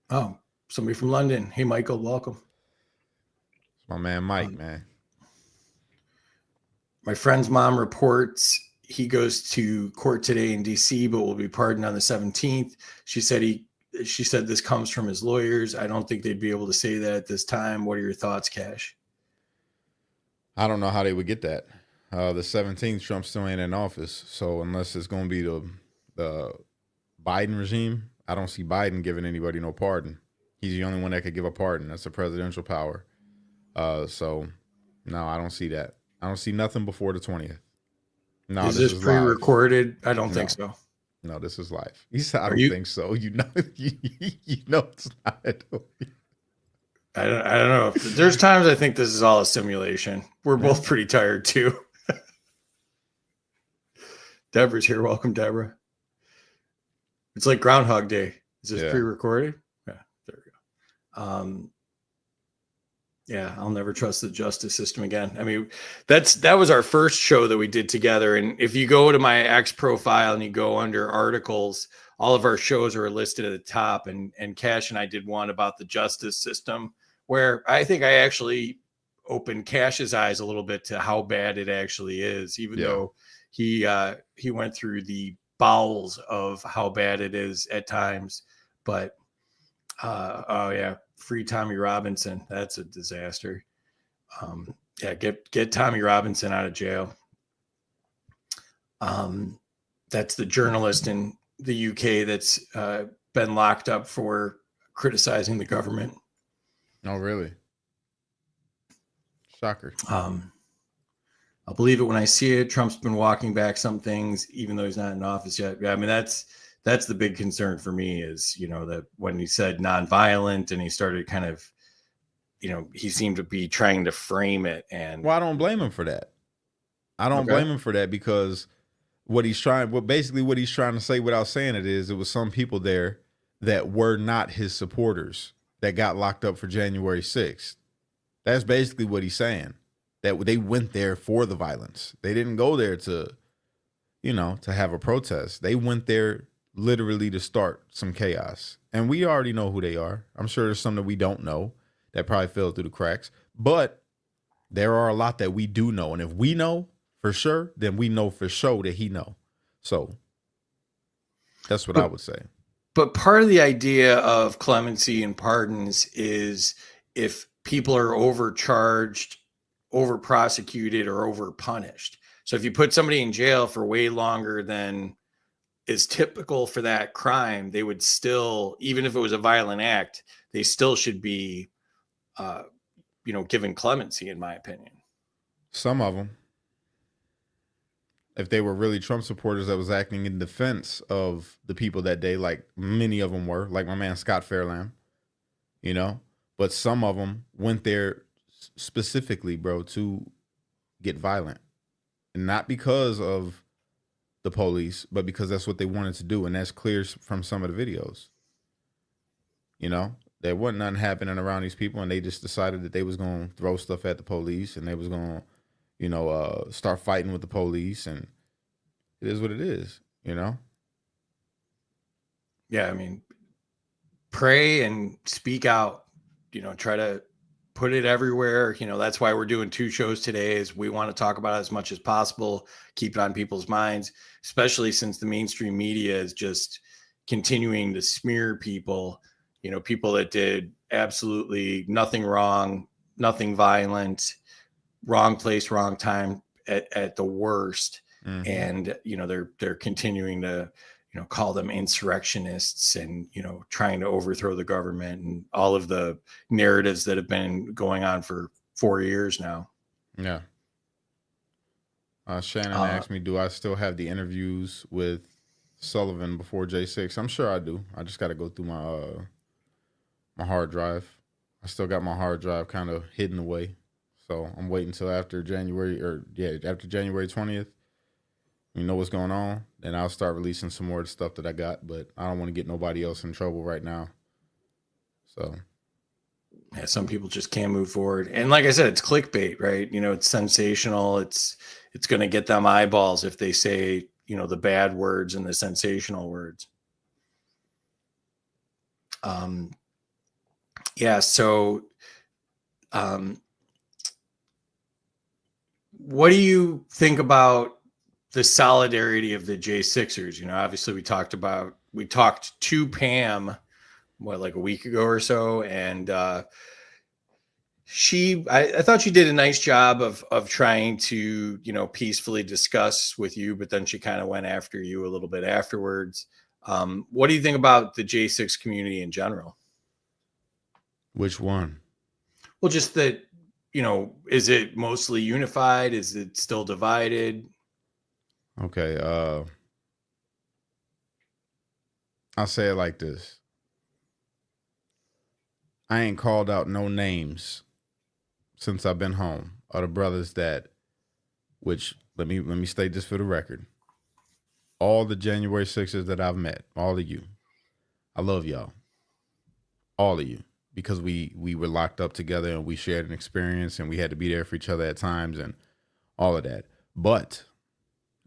Oh, somebody from London. Hey, Michael, welcome. It's my man Mike, man. My friend's mom reports he goes to court today in D.C., but will be pardoned on the 17th. She said this comes from his lawyers. I don't think they'd be able to say that at this time. What are your thoughts, Cash? I don't know how they would get that. The 17th, Trump still ain't in office. So unless it's going to be the Biden regime, I don't see Biden giving anybody no pardon. He's the only one that could give a pardon. That's a presidential power. So no, I don't see that. I don't see nothing before the 20th. No, is this pre-recorded? I don't think so. No, this is live. He said, I don't think so. You know it's not. I don't know. There's times I think this is all a simulation. We're both pretty tired too. Deborah's here. Welcome, Deborah. It's like Groundhog Day. Is this pre-recorded? Yeah, there we go. Yeah, I'll never trust the justice system again. I mean, that was our first show that we did together. And if you go to my X profile and you go under articles, all of our shows are listed at the top. And Cash and I did one about the justice system, where I think I actually opened Cash's eyes a little bit to how bad it actually is, even though he went through the bowels of how bad it is at times. But free Tommy Robinson. That's a disaster. Get Tommy Robinson out of jail. That's the journalist in the UK that's been locked up for criticizing the government. Oh, really? Shocker. I'll believe it when I see it. Trump's been walking back some things, even though he's not in office yet. I mean, that's the big concern for me is, that when he said nonviolent and he started kind of, he seemed to be trying to frame it. And well, I don't blame him for that. I don't blame him for that, because what he's trying to say without saying it is, it was some people there that were not his supporters that got locked up for January 6th. That's basically what he's saying, that they went there for the violence. They didn't go there to have a protest. They went there literally to start some chaos. And we already know who they are. I'm sure there's some that we don't know that probably fell through the cracks, but there are a lot that we do know. And if we know for sure, then we know for sure that he know. So that's what I would say. But part of the idea of clemency and pardons is if people are overcharged, over prosecuted, or over punished. So if you put somebody in jail for way longer than is typical for that crime, they would still, even if it was a violent act, they still should be, given clemency, in my opinion. Some of them, if they were really Trump supporters that was acting in defense of the people that day, like many of them were, like my man Scott Fairlamb, but some of them went there specifically, bro, to get violent, and not because of the police, but because that's what they wanted to do. And that's clear from some of the videos. There wasn't nothing happening around these people, and they just decided that they was going to throw stuff at the police, and they was going to, start fighting with the police. And it is what it is, you know? Yeah, I mean, pray and speak out, try to put it everywhere. That's why we're doing 2 shows today, is we want to talk about it as much as possible, keep it on people's minds, especially since the mainstream media is just continuing to smear people, people that did absolutely nothing wrong, nothing violent, wrong place, wrong time at the worst. Mhm. And, they're continuing to, call them insurrectionists and, trying to overthrow the government and all of the narratives that have been going on for 4 years now. Yeah. Shannon asked me, do I still have the interviews with Sullivan before J6? I'm sure I do. I just got to go through my hard drive. I still got my hard drive kind of hidden away. So I'm waiting until after January 20th. You know what's going on, then I'll start releasing some more of the stuff that I got, but I don't want to get nobody else in trouble right now. So yeah, some people just can't move forward. And like I said, it's clickbait, right? It's sensational. It's going to get them eyeballs if they say, the bad words and the sensational words. Yeah. So, what do you think about the solidarity of the J6ers? Obviously we talked to Pam, like a week ago or so. And, I thought she did a nice job of trying to, peacefully discuss with you, but then she kind of went after you a little bit afterwards. What do you think about the J6 community in general? Which one? Well, just that, is it mostly unified? Is it still divided? Okay. I'll say it like this. I ain't called out no names since I've been home of the brothers which let me state this for the record. All the January 6ers that I've met, all of you, I love y'all. All of you. Because we were locked up together and we shared an experience and we had to be there for each other at times and all of that. But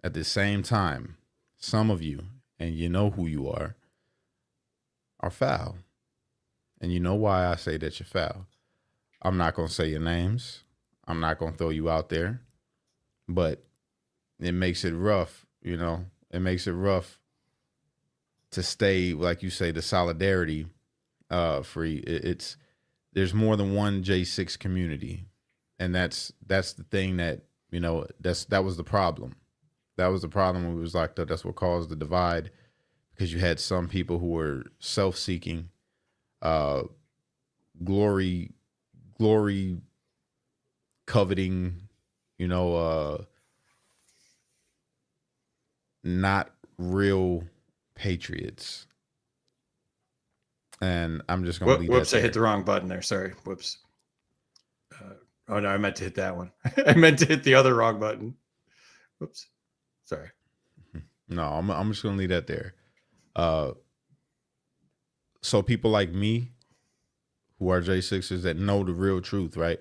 at the same time, some of you, and you know who you are foul. And you know why I say that you're foul. I'm not going to say your names. I'm not going to throw you out there. But it makes it rough, It makes it rough to stay, like you say, the solidarity free. There's more than one J6 community. And that's the thing that, that was the problem. That was the problem when we was locked up. That's what caused the divide, because you had some people who were self-seeking, glory coveting, not real patriots. And I'm just going to leave Whoops, that there. I hit the wrong button there. Sorry. Whoops. Oh, no, I meant to hit that one. I meant to hit the other wrong button. Whoops. Sorry. No, I'm just going to leave that there. So people like me who are J6ers that know the real truth, right?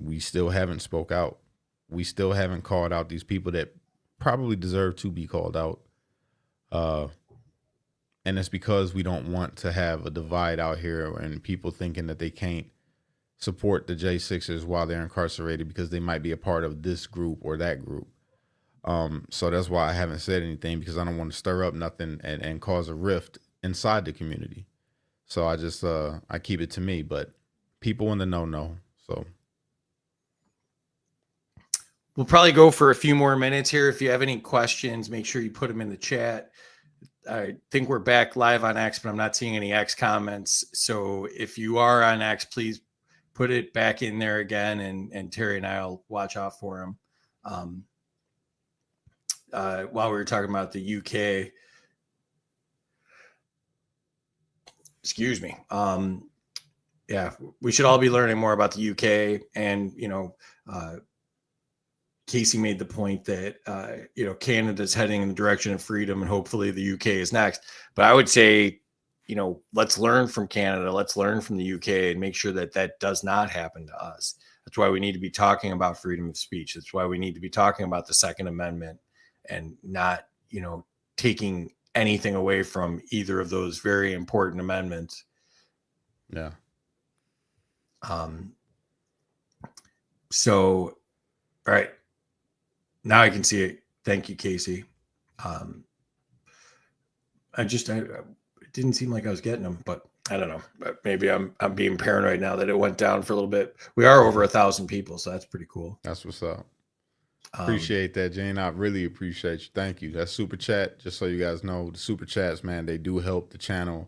We still haven't spoke out. We still haven't called out these people that probably deserve to be called out. And it's because we don't want to have a divide out here and people thinking that they can't support the J6ers while they're incarcerated because they might be a part of this group or that group. So that's why I haven't said anything, because I don't want to stir up nothing and cause a rift inside the community. So I just, I keep it to me, but people in the know. So we'll probably go for a few more minutes here. If you have any questions, make sure you put them in the chat. I think we're back live on X, but I'm not seeing any X comments. So if you are on X, please put it back in there again, and Terry and I'll watch out for them. While we were talking about the UK, excuse me. Yeah, we should all be learning more about the UK. And, Casey made the point that, Canada's heading in the direction of freedom, and hopefully the UK is next. But I would say, let's learn from Canada. Let's learn from the UK and make sure that that does not happen to us. That's why we need to be talking about freedom of speech. That's why we need to be talking about the Second Amendment and not, taking anything away from either of those very important amendments. Yeah. So, all right. Now I can see it. Thank you, Casey. It didn't seem like I was getting them, but I don't know. But maybe I'm being paranoid now that it went down for a little bit. We are over 1,000 people, so that's pretty cool. That's what's up. Appreciate that, Jane. I really appreciate you. Thank you. That's super chat. Just so you guys know, the super chats, man, they do help the channel.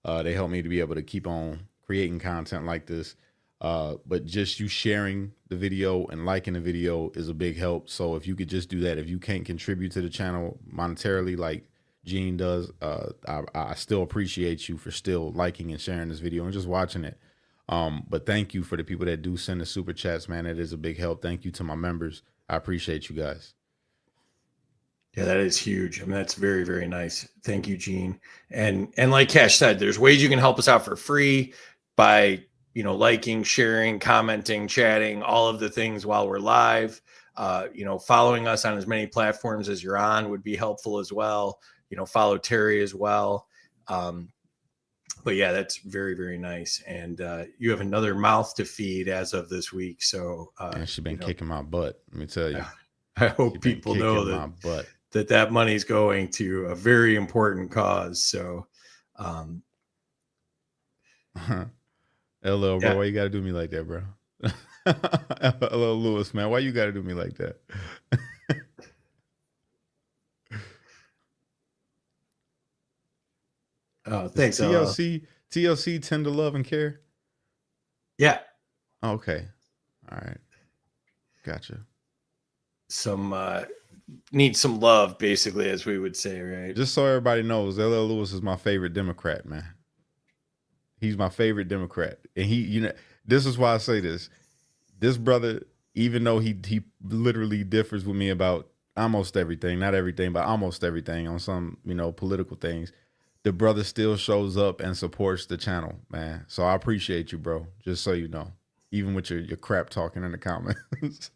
They help me to be able to keep on creating content like this. But just you sharing the video and liking the video is a big help. So if you could just do that, if you can't contribute to the channel monetarily like Gene does, I still appreciate you for still liking and sharing this video and just watching it. But thank you for the people that do send the super chats, man. It is a big help. Thank you to my members. I appreciate you guys. Yeah, that is huge. I mean, that's very, very nice. Thank you, Gene. And like Cash said, there's ways you can help us out for free by, liking, sharing, commenting, chatting, all of the things while we're live. Following us on as many platforms as you're on would be helpful as well. Follow Terry as well. But yeah, that's very, very nice. And you have another mouth to feed as of this week. So she's been kicking my butt. Let me tell you. I hope people know that money's going to a very important cause. So, LL, bro, why you gotta do me like that, bro? LL Lewis, man, why you gotta do me like that? Oh, thanks. TLC, tender love and care. Yeah. Okay. All right. Gotcha. Need some love, basically, as we would say, right? Just so everybody knows, LL Lewis is my favorite Democrat, man. He's my favorite Democrat. And this is why I say this. This brother, even though he literally differs with me about almost everything, not everything, but almost everything on some, political things, the brother still shows up and supports the channel, man. So I appreciate you, bro. Just so you know, even with your crap talking in the comments.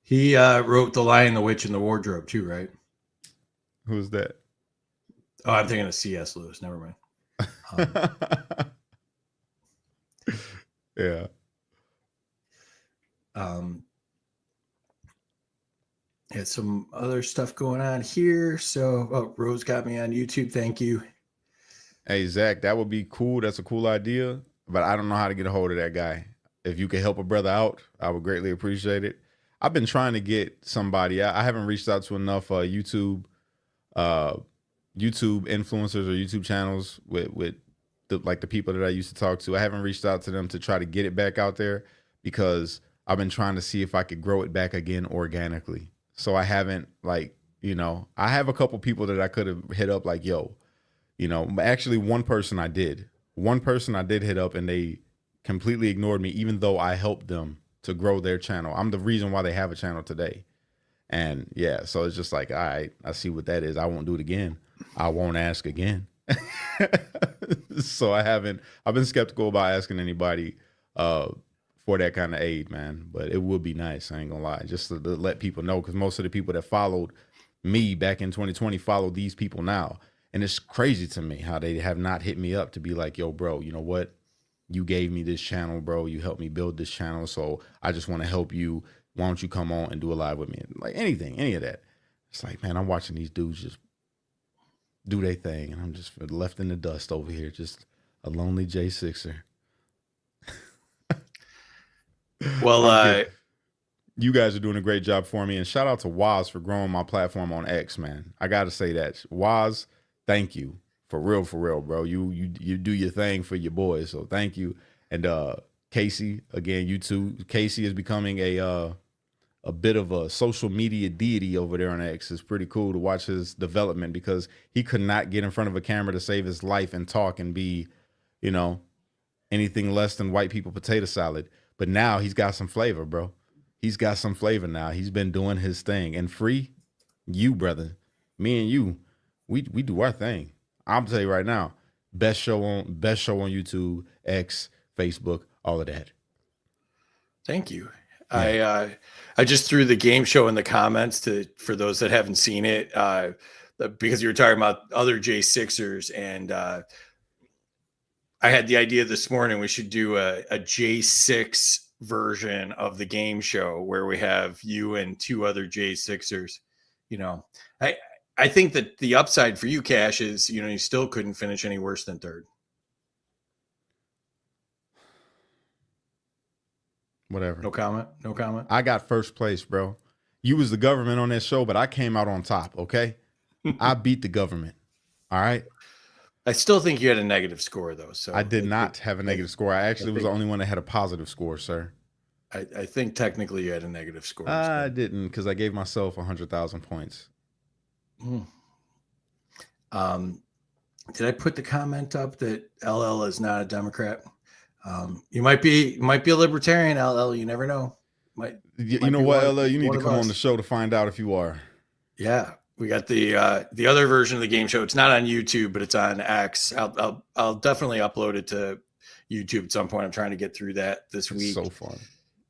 He wrote The Lion, the Witch, and the Wardrobe too, right? Who's that? Oh, I'm thinking of C.S. Lewis. Never mind. Yeah. Had some other stuff going on here. So, Rose got me on YouTube. Thank you. Hey, Zach, that would be cool. That's a cool idea, but I don't know how to get a hold of that guy. If you could help a brother out, I would greatly appreciate it. I've been trying to get somebody. I haven't reached out to enough YouTube influencers or YouTube channels with the people that I used to talk to. I haven't reached out to them to try to get it back out there because I've been trying to see if I could grow it back again organically. So I haven't I have a couple people that I could have hit up like, yo, actually one person I did hit up and they completely ignored me, even though I helped them to grow their channel. I'm the reason why they have a channel today. And yeah, so it's just like, all right, I see what that is. I won't do it again. I won't ask again. So I've been skeptical about asking anybody for that kind of aid, man. But it would be nice, I ain't gonna lie, just to let people know, because most of the people that followed me back in 2020 follow these people now. And it's crazy to me how they have not hit me up to be like, yo, bro, you know what? You gave me this channel, bro. You helped me build this channel. So I just want to help you. Why don't you come on and do a live with me? Like anything, any of that. It's like, man, I'm watching these dudes just do their thing. And I'm just left in the dust over here. Just a lonely J6er. Well, you guys are doing a great job for me. And shout out to Waz for growing my platform on X, man. I got to say that. Waz, thank you. For real, bro. You do your thing for your boys, so thank you. And Casey, again, you too. Casey is becoming a bit of a social media deity over there on X. It's pretty cool to watch his development because he could not get in front of a camera to save his life and talk and be, anything less than white people potato salad. But now he's got some flavor, bro. He's got some flavor now. He's been doing his thing. And Free, you, brother, me and you, we do our thing. I'm tell you right now, best show on YouTube, X, Facebook, all of that. Thank you. I just threw the game show in the comments for those that haven't seen it, because you were talking about other J6ers, and I had the idea this morning we should do a J6 version of the game show where we have you and two other J6ers. I think that the upside for you, Cash, is you still couldn't finish any worse than third. Whatever. No comment. No comment. I got first place, bro. You was the government on that show, but I came out on top. Okay, I beat the government. All right. I still think you had a negative score, though. So I did not have a negative score. I actually was the only one that had a positive score, sir. I think technically you had a negative score. I didn't, because I gave myself 100,000 points. Did I put the comment up that LL is not a Democrat? You might be a libertarian, LL. You never know. You know what, LL? You need to come on the show to find out if you are. Yeah, we got the other version of the game show. It's not on YouTube, but it's on X. I'll definitely upload it to YouTube at some point. I'm trying to get through that this week. So fun.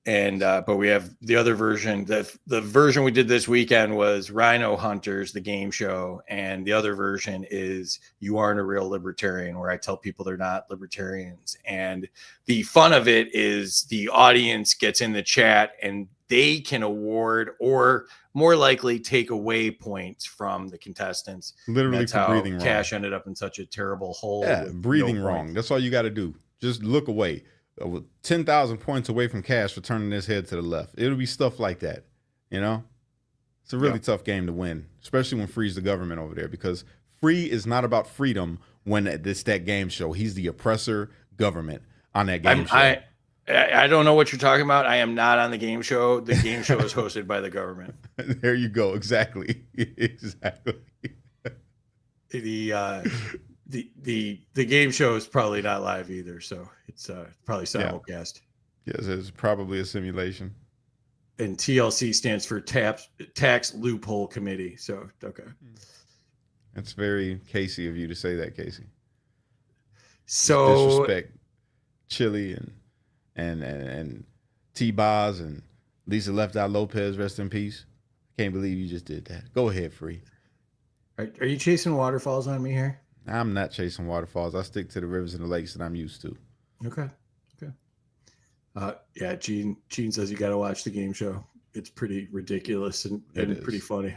And but we have the other version. The version we did this weekend was Rhino Hunters, the game show, and the other version is You Aren't a Real Libertarian, where I tell people they're not libertarians. And the fun of it is the audience gets in the chat and they can award or more likely take away points from the contestants. Literally for breathing wrong. Cash ended up in such a terrible hole. Yeah, breathing wrong. That's all you got to do. Just look away. 10,000 points away from Cash for turning his head to the left. It'll be stuff like that. It's a really tough game to win, especially when Free's the government over there, because Free is not about freedom when it's that game show. He's the oppressor government on that game show. I don't know what you're talking about. I am not on the game show. The game show is hosted by the government. There you go. Exactly. Exactly. The game show is probably not live either, so it's probably simulcast. Yes, it's probably a simulation. And TLC stands for Tax Loophole Committee. So okay, it's very Casey of you to say that, Casey. So disrespect Chili and T-Boz and Lisa Left Eye Lopez, rest in peace. Can't believe you just did that. Go ahead, Free. Are you chasing waterfalls on me here? I'm not chasing waterfalls. I stick to the rivers and the lakes that I'm used to. Okay. Yeah, Gene says you got to watch the game show. It's pretty ridiculous and pretty funny.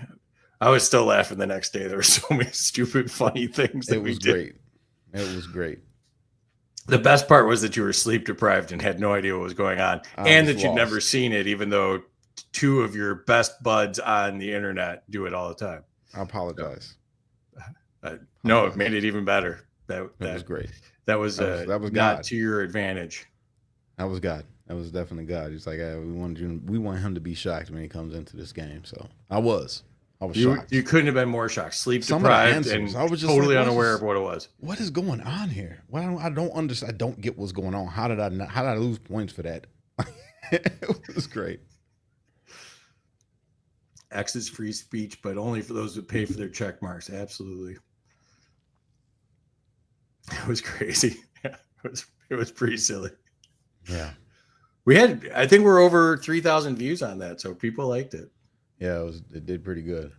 I was still laughing the next day. There were so many stupid, funny things that we did. Great. It was great. The best part was that you were sleep deprived and had no idea what was going on, and that you'd never seen it, even though two of your best buds on the internet do it all the time. I apologize. No, it made it even better. That was great. That was not God. To your advantage. That was God. That was definitely God. He's like, we want him to be shocked when he comes into this game. So I was shocked. You couldn't have been more shocked. Sleep deprived and I was just totally unaware of what it was. What is going on here? I don't understand. I don't get what's going on. How did I lose points for that? It was great. X is free speech, but only for those who pay for their check marks. Absolutely. It was crazy. Yeah, it was pretty silly. Yeah. I think we're over 3,000 views on that, so people liked it. Yeah, it did pretty good.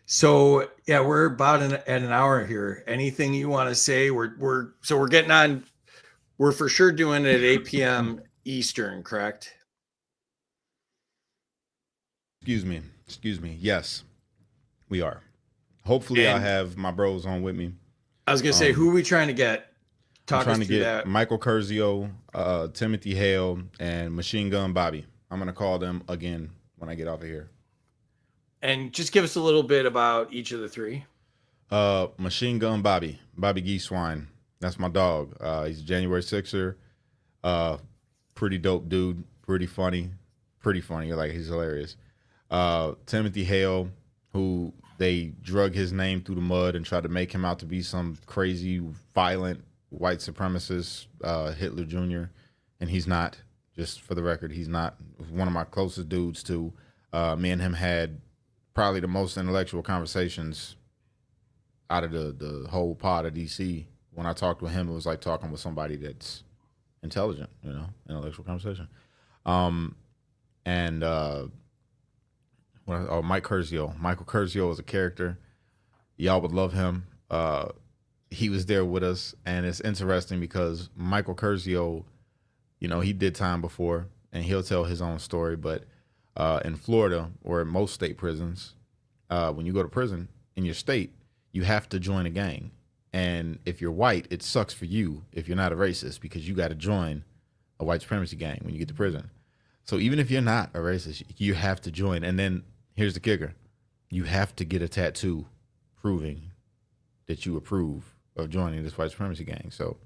So yeah, we're about at an hour here. Anything you want to say? We're getting on. We're for sure doing it at 8 p.m. Eastern, correct? Excuse me. Yes, we are. Hopefully, I have my bros on with me. I was gonna say, who are we trying to get? I'm trying to get Michael Curzio, Timothy Hale, and Machine Gun Bobby. I'm gonna call them again when I get off of here. And just give us a little bit about each of the three. Machine Gun Bobby Geeswine. That's my dog. He's a January 6er. Pretty dope dude. Pretty funny. Like, he's hilarious. Timothy Hale, who they drug his name through the mud and tried to make him out to be some crazy, violent white supremacist, Hitler Jr. And he's not. Just for the record, he's not. One of my closest dudes too. Me and him had probably the most intellectual conversations out of the whole pod of DC. When I talked with him, it was like talking with somebody that's intelligent, intellectual conversation. And Mike Curzio. Michael Curzio is a character. Y'all would love him. He was there with us, and it's interesting because Michael Curzio, he did time before, and he'll tell his own story. But in Florida or in most state prisons, when you go to prison in your state, you have to join a gang. And if you're white, it sucks for you if you're not a racist, because you got to join a white supremacy gang when you get to prison. So even if you're not a racist, you have to join. And then here's the kicker. You have to get a tattoo proving that you approve of joining this white supremacy gang. So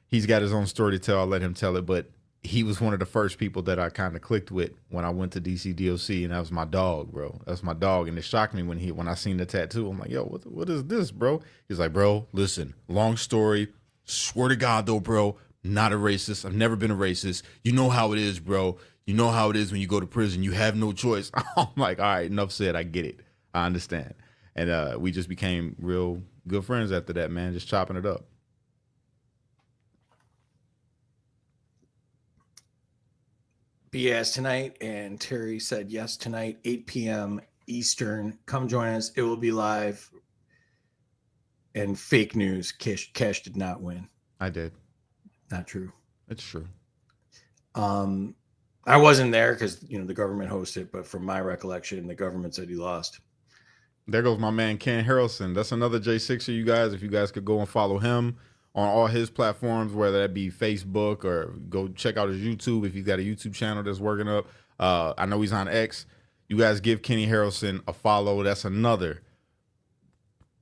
he's got his own story to tell. I'll let him tell it. But he was one of the first people that I kind of clicked with when I went to DC DOC, and that was my dog, bro. That's my dog. And it shocked me when I seen the tattoo. I'm like, yo, what is this, bro? He's like, bro, listen, long story. Swear to God, though, bro, not a racist. I've never been a racist. You know how it is, bro. You know how it is when you go to prison. You have no choice. I'm like, all right, enough said. I get it. I understand. And we just became real good friends after that, man, just chopping it up. BS tonight, and Terry said yes tonight, 8 p.m. Eastern. Come join us. It will be live. And fake news, Cash did not win. I did. Not true. It's true. I wasn't there because the government hosted, but from my recollection, the government said he lost. There goes my man Ken Harrelson. That's another J6er, you guys. If you guys could go and follow him on all his platforms, whether that be Facebook or go check out his YouTube if he's got a YouTube channel that's working up. I know he's on X. You guys give Kenny Harrelson a follow. That's another.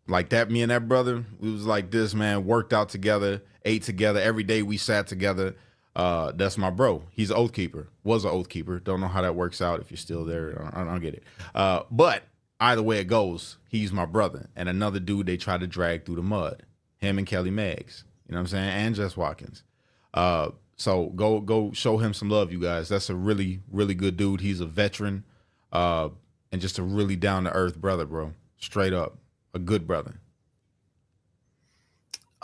Like that, me and that brother, we was like this, man, worked out together, ate together. Every day we sat together. That's my bro. He's an oath keeper. Was an oath keeper. Don't know how that works out if you're still there. I don't get it. But either way it goes, he's my brother. And another dude they try to drag through the mud. Him and Kelly Meggs. You know what I'm saying? And Jess Watkins. So go show him some love, you guys. That's a really, really good dude. He's a veteran. And just a really down-to-earth brother, bro. Straight up. A good brother.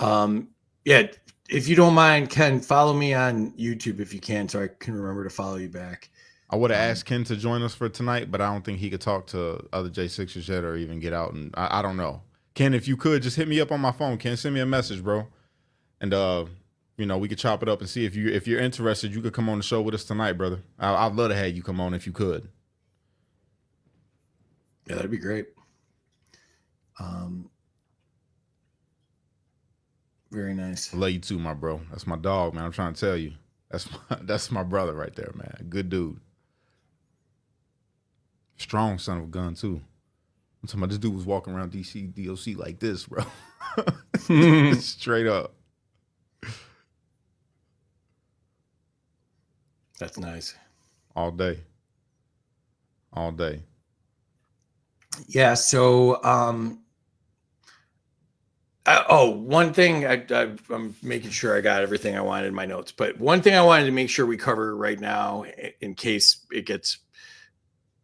Yeah, if you don't mind, Ken, follow me on YouTube if you can, so I can remember to follow you back. I would have asked Ken to join us for tonight, but I don't think he could talk to other J6ers yet or even get out. And I don't know. Ken, if you could, just hit me up on my phone. Ken, send me a message, bro. And, we could chop it up and see if you're interested, you could come on the show with us tonight, brother. I'd love to have you come on if you could. Yeah, that'd be great. Very nice. I love you too, my bro. That's my dog, man. I'm trying to tell you. That's my brother right there, man. Good dude. Strong son of a gun, too. I'm talking about this dude was walking around DC DOC like this, bro. Straight up. That's nice. All day. All day. Yeah, so one thing I'm making sure I got everything I wanted in my notes, but one thing I wanted to make sure we cover right now in case it gets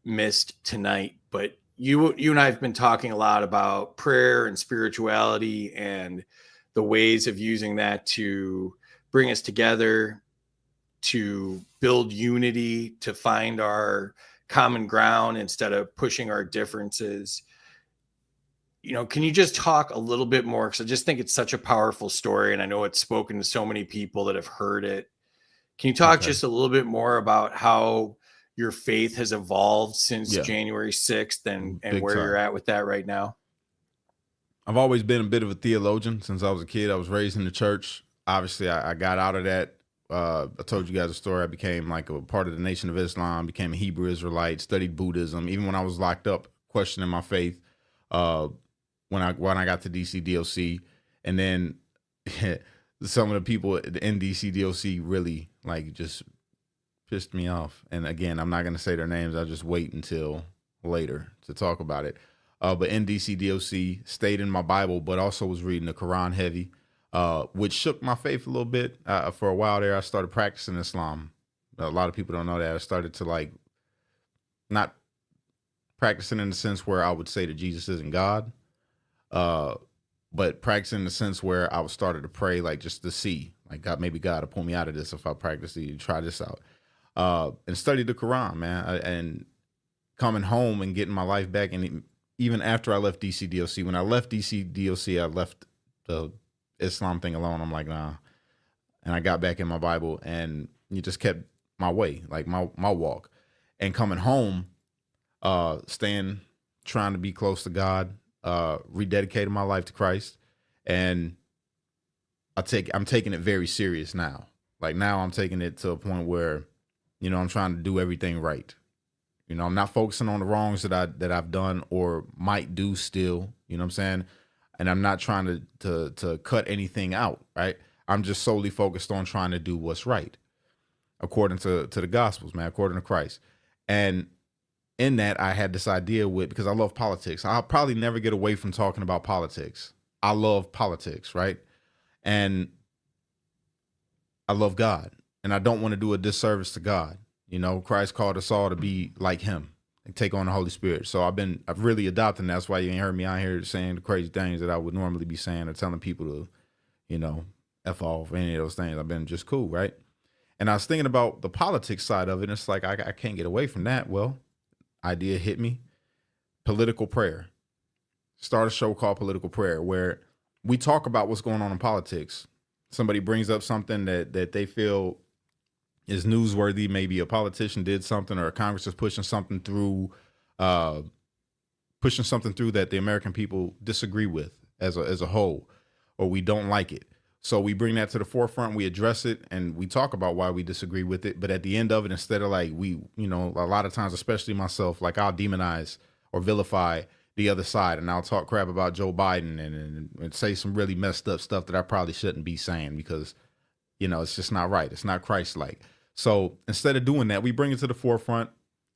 missed tonight, but you and I have been talking a lot about prayer and spirituality and the ways of using that to bring us together, to build unity, to find our common ground instead of pushing our differences. Can you just talk a little bit more? Because I just think it's such a powerful story, and I know it's spoken to so many people that have heard it. Can you talk just a little bit more about how your faith has evolved since January 6th and where you're at with that right now? I've always been a bit of a theologian since I was a kid. I was raised in the church. Obviously, I got out of that. I told you guys a story. I became like a part of the Nation of Islam, became a Hebrew Israelite, studied Buddhism. Even when I was locked up, questioning my faith. When I got to DC DOC, and then some of the people in DC DOC really just pissed me off. And again, I'm not going to say their names. I'll just wait until later to talk about it. But in DC DOC, stayed in my Bible, but also was reading the Quran heavy, which shook my faith a little bit. For a while there, I started practicing Islam. A lot of people don't know that. I started to not practicing in the sense where I would say that Jesus isn't God. but practicing in the sense where I was started to pray, like just to see, like maybe God will pull me out of this if I practice to try this out, and study the Quran, man, and coming home and getting my life back. And even after I left DCDOC, when I left DCDOC, I left the Islam thing alone. I'm like, nah. And I got back in my Bible, and you just kept my way, like my walk. And coming home, trying to be close to God, rededicating my life to Christ. And I'm taking it very serious now. Like now I'm taking it to a point where, you know, I'm trying to do everything right. You know, I'm not focusing on the wrongs that I've done or might do still, you know what I'm saying? And I'm not trying to cut anything out, right? I'm just solely focused on trying to do what's right, according to the Gospels, man, according to Christ. And in that, I had this idea because I love politics. I'll probably never get away from talking about politics. I love politics, right? And I love God, and I don't want to do a disservice to God. You know, Christ called us all to be like him and take on the Holy Spirit. So I've really adopted, and that's why you ain't heard me out here saying the crazy things that I would normally be saying or telling people to, you know, F off or any of those things. I've been just cool, right? And I was thinking about the politics side of it, and it's like, I can't get away from that. Well, idea hit me. Political prayer. Start a show called Political Prayer, where we talk about what's going on in politics. Somebody brings up something that they feel is newsworthy. Maybe a politician did something, or Congress is pushing something through that the American people disagree with as a whole, or we don't like it. So we bring that to the forefront, we address it, and we talk about why we disagree with it. But at the end of it, instead of like a lot of times, especially myself, like I'll demonize or vilify the other side, and I'll talk crap about Joe Biden and say some really messed up stuff that I probably shouldn't be saying because, you know, it's just not right. It's not Christ-like. So instead of doing that, we bring it to the forefront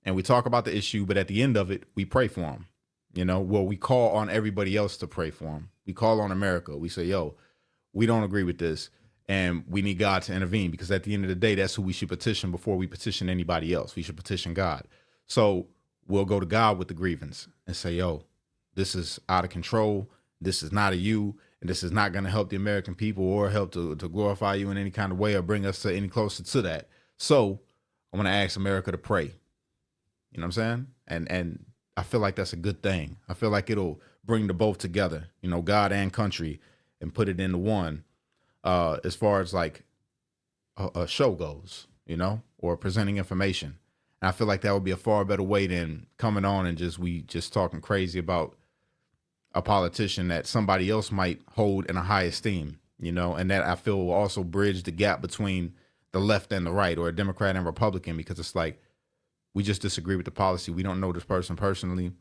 and we talk about the issue, but at the end of it, we pray for them. You know, well, we call on everybody else to pray for them. We call on America. We say, yo, we don't agree with this, and we need God to intervene, because at the end of the day, that's who we should petition before we petition anybody else. We should petition God. So we'll go to God with the grievance and say, yo, this is out of control. This is not a you, and this is not going to help the American people or help to glorify you in any kind of way or bring us to any closer to that. So I'm going to ask America to pray. You know what I'm saying? And I feel like that's a good thing. I feel like it'll bring the both together, you know, God and country, and put it into one, as far as like a show goes, you know, or presenting information. And I feel like that would be a far better way than coming on and just talking crazy about a politician that somebody else might hold in a high esteem, you know, and that I feel will also bridge the gap between the left and the right, or a Democrat and Republican, because it's like, we just disagree with the policy. We don't know this person personally.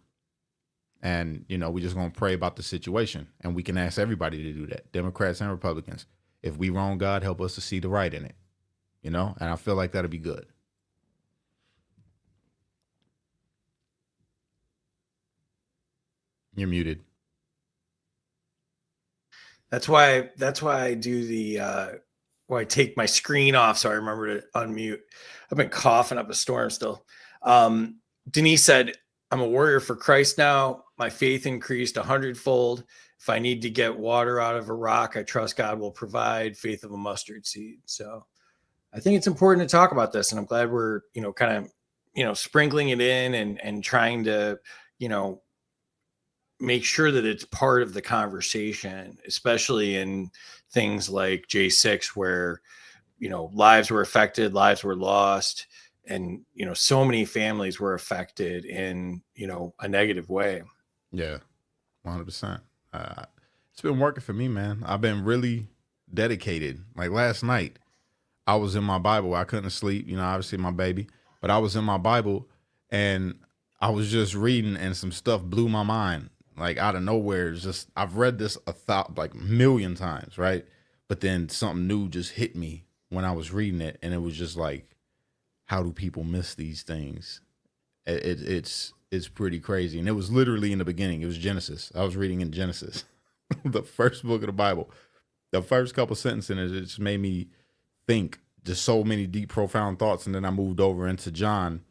And, you know, we're just going to pray about the situation, and we can ask everybody to do that, Democrats and Republicans. If we wrong, God, help us to see the right in it, you know, and I feel like that'll be good. You're muted. That's why I do where I take my screen off so I remember to unmute. I've been coughing up a storm still. Denise said, I'm a warrior for Christ now. My faith increased 100-fold. If I need to get water out of a rock, I trust God will provide. Faith of a mustard seed. So I think it's important to talk about this, and I'm glad we're, you know, kind of, you know, sprinkling it in and trying to, you know, make sure that it's part of the conversation, especially in things like J6, where, you know, lives were affected, lives were lost, and, you know, so many families were affected in, you know, a negative way. Yeah, 100%. It's been working for me, man. I've been really dedicated. Like last night, I was in my Bible. I couldn't sleep, you know, obviously my baby, but I was in my Bible and I was just reading, and some stuff blew my mind. Like out of nowhere, it's just, I've read this like a million times, right? But then something new just hit me when I was reading it, and it was just like, how do people miss these things? It's pretty crazy. And it was literally in the beginning. It was Genesis. I was reading in Genesis, the first book of the Bible. The first couple sentences, it just made me think just so many deep, profound thoughts. And then I moved over into John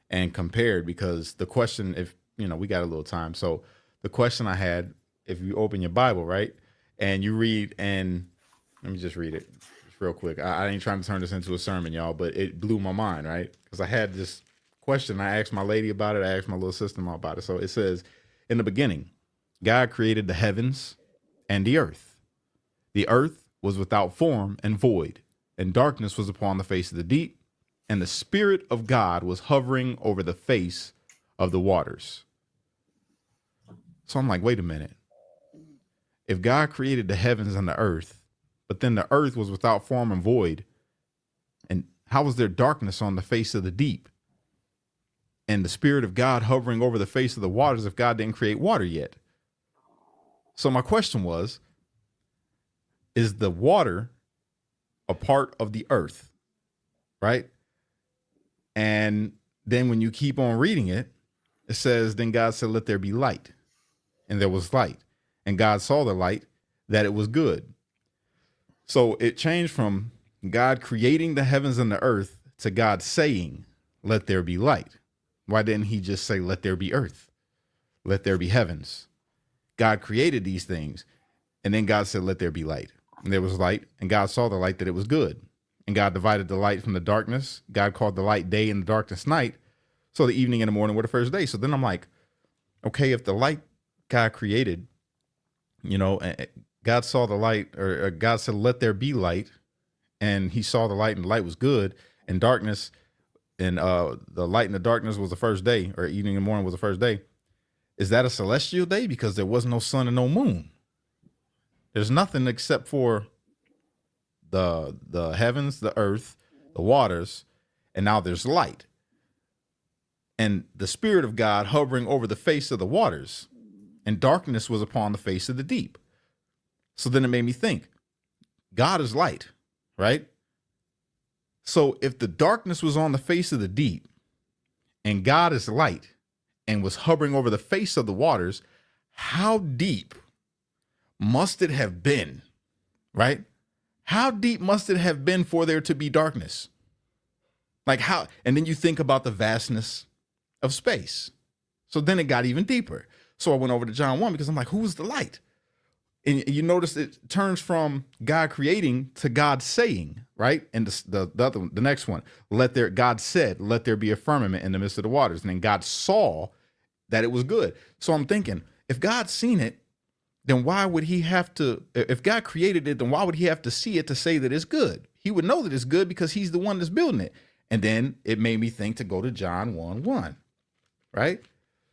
and compared, because the question, if, you know, we got a little time. So the question I had if you open your Bible, right, and you read, and let me just read it just real quick. I ain't trying to turn this into a sermon, y'all, but it blew my mind, right? Because I had this question. I asked my lady about it. I asked my little sister-in-law about it. So it says, in the beginning, God created the heavens and the earth. The earth was without form and void, and darkness was upon the face of the deep, and the Spirit of God was hovering over the face of the waters. So I'm like, wait a minute. If God created the heavens and the earth, but then the earth was without form and void, and how was there darkness on the face of the deep? And the Spirit of God hovering over the face of the waters if God didn't create water yet? So my question was, is the water a part of the earth, right? And then when you keep on reading it, it says, then God said, let there be light. And there was light. And God saw the light, that it was good. So it changed from God creating the heavens and the earth to God saying, let there be light. Why didn't he just say, let there be earth? Let there be heavens. God created these things. And then God said, let there be light. And there was light. And God saw the light, that it was good. And God divided the light from the darkness. God called the light day and the darkness night. So the evening and the morning were the first day. So then I'm like, okay, if the light God created, God saw the light, or God said, let there be light. And he saw the light, and the light was good. And darkness, and the light and the darkness was the first day, or evening and morning was the first day. Is that a celestial day? Because there was no sun and no moon. There's nothing except for the heavens, the earth, the waters, and now there's light. And the Spirit of God hovering over the face of the waters, and darkness was upon the face of the deep. So then it made me think, God is light, right? So if the darkness was on the face of the deep, and God is light, and was hovering over the face of the waters, how deep must it have been, right? How deep must it have been for there to be darkness? Like how, and then you think about the vastness of space. So then it got even deeper. So I went over to John 1 because I'm like, who's the light? And you notice it turns from God creating to God saying, right? And the next one, God said, let there be a firmament in the midst of the waters. And then God saw that it was good. So I'm thinking, if God's seen it, then why would he have to, if God created it, then why would he have to see it to say that it's good? He would know that it's good because he's the one that's building it. And then it made me think to go to John 1:1, right?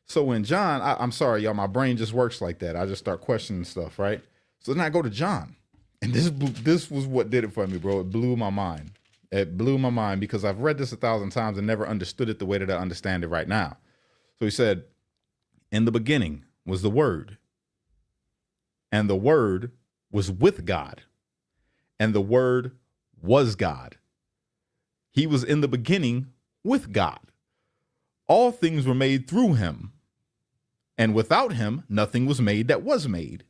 So in John, I'm sorry, y'all, my brain just works like that. I just start questioning stuff, right? So then I go to John, and this was what did it for me, bro. It blew my mind. It blew my mind because I've read this 1,000 times and never understood it the way that I understand it right now. So he said, in the beginning was the Word, and the Word was with God, and the Word was God. He was in the beginning with God. All things were made through him, and without him, nothing was made that was made.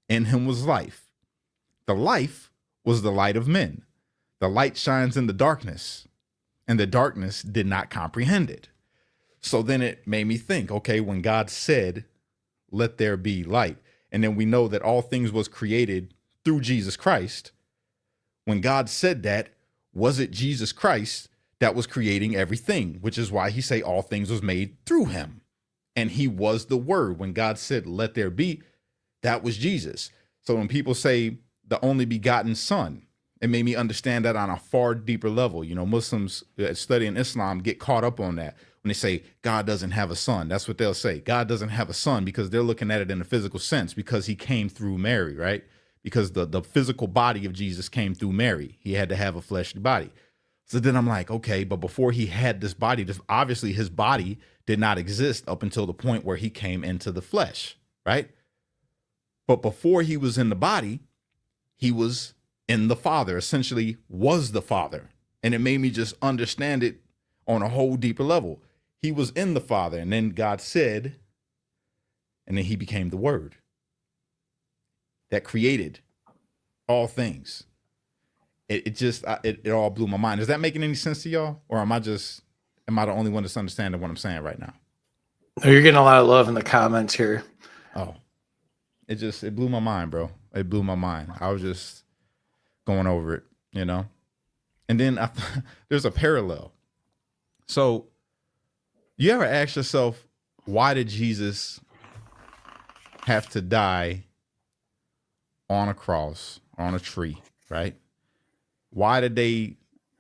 In him was life. The life was the light of men. The light shines in the darkness, and the darkness did not comprehend it. So then it made me think, okay, when God said, let there be light, and then we know that all things was created through Jesus Christ. When God said that, was it Jesus Christ that was creating everything? Which is why he say all things was made through him. And he was the Word. When God said, let there be, that was Jesus. So when people say the only begotten Son, it made me understand that on a far deeper level. You know, Muslims studying Islam get caught up on that. When they say God doesn't have a son, that's what they'll say. God doesn't have a son because they're looking at it in a physical sense because he came through Mary, right? Because the physical body of Jesus came through Mary. He had to have a fleshly body. So then I'm like, okay, but before he had this body, obviously his body did not exist up until the point where he came into the flesh, right? But before he was in the body, he was in the Father, essentially was the Father. And it made me just understand it on a whole deeper level. He was in the Father, and then God said, and then he became the Word that created all things. It all blew my mind. Is that making any sense to y'all? Or am I the only one that's understanding what I'm saying right now? You're getting a lot of love in the comments here. Oh, it blew my mind, bro. It blew my mind. I was just going over it, you know? And then there's a parallel. So you ever ask yourself, why did Jesus have to die on a cross, on a tree, right? Why did they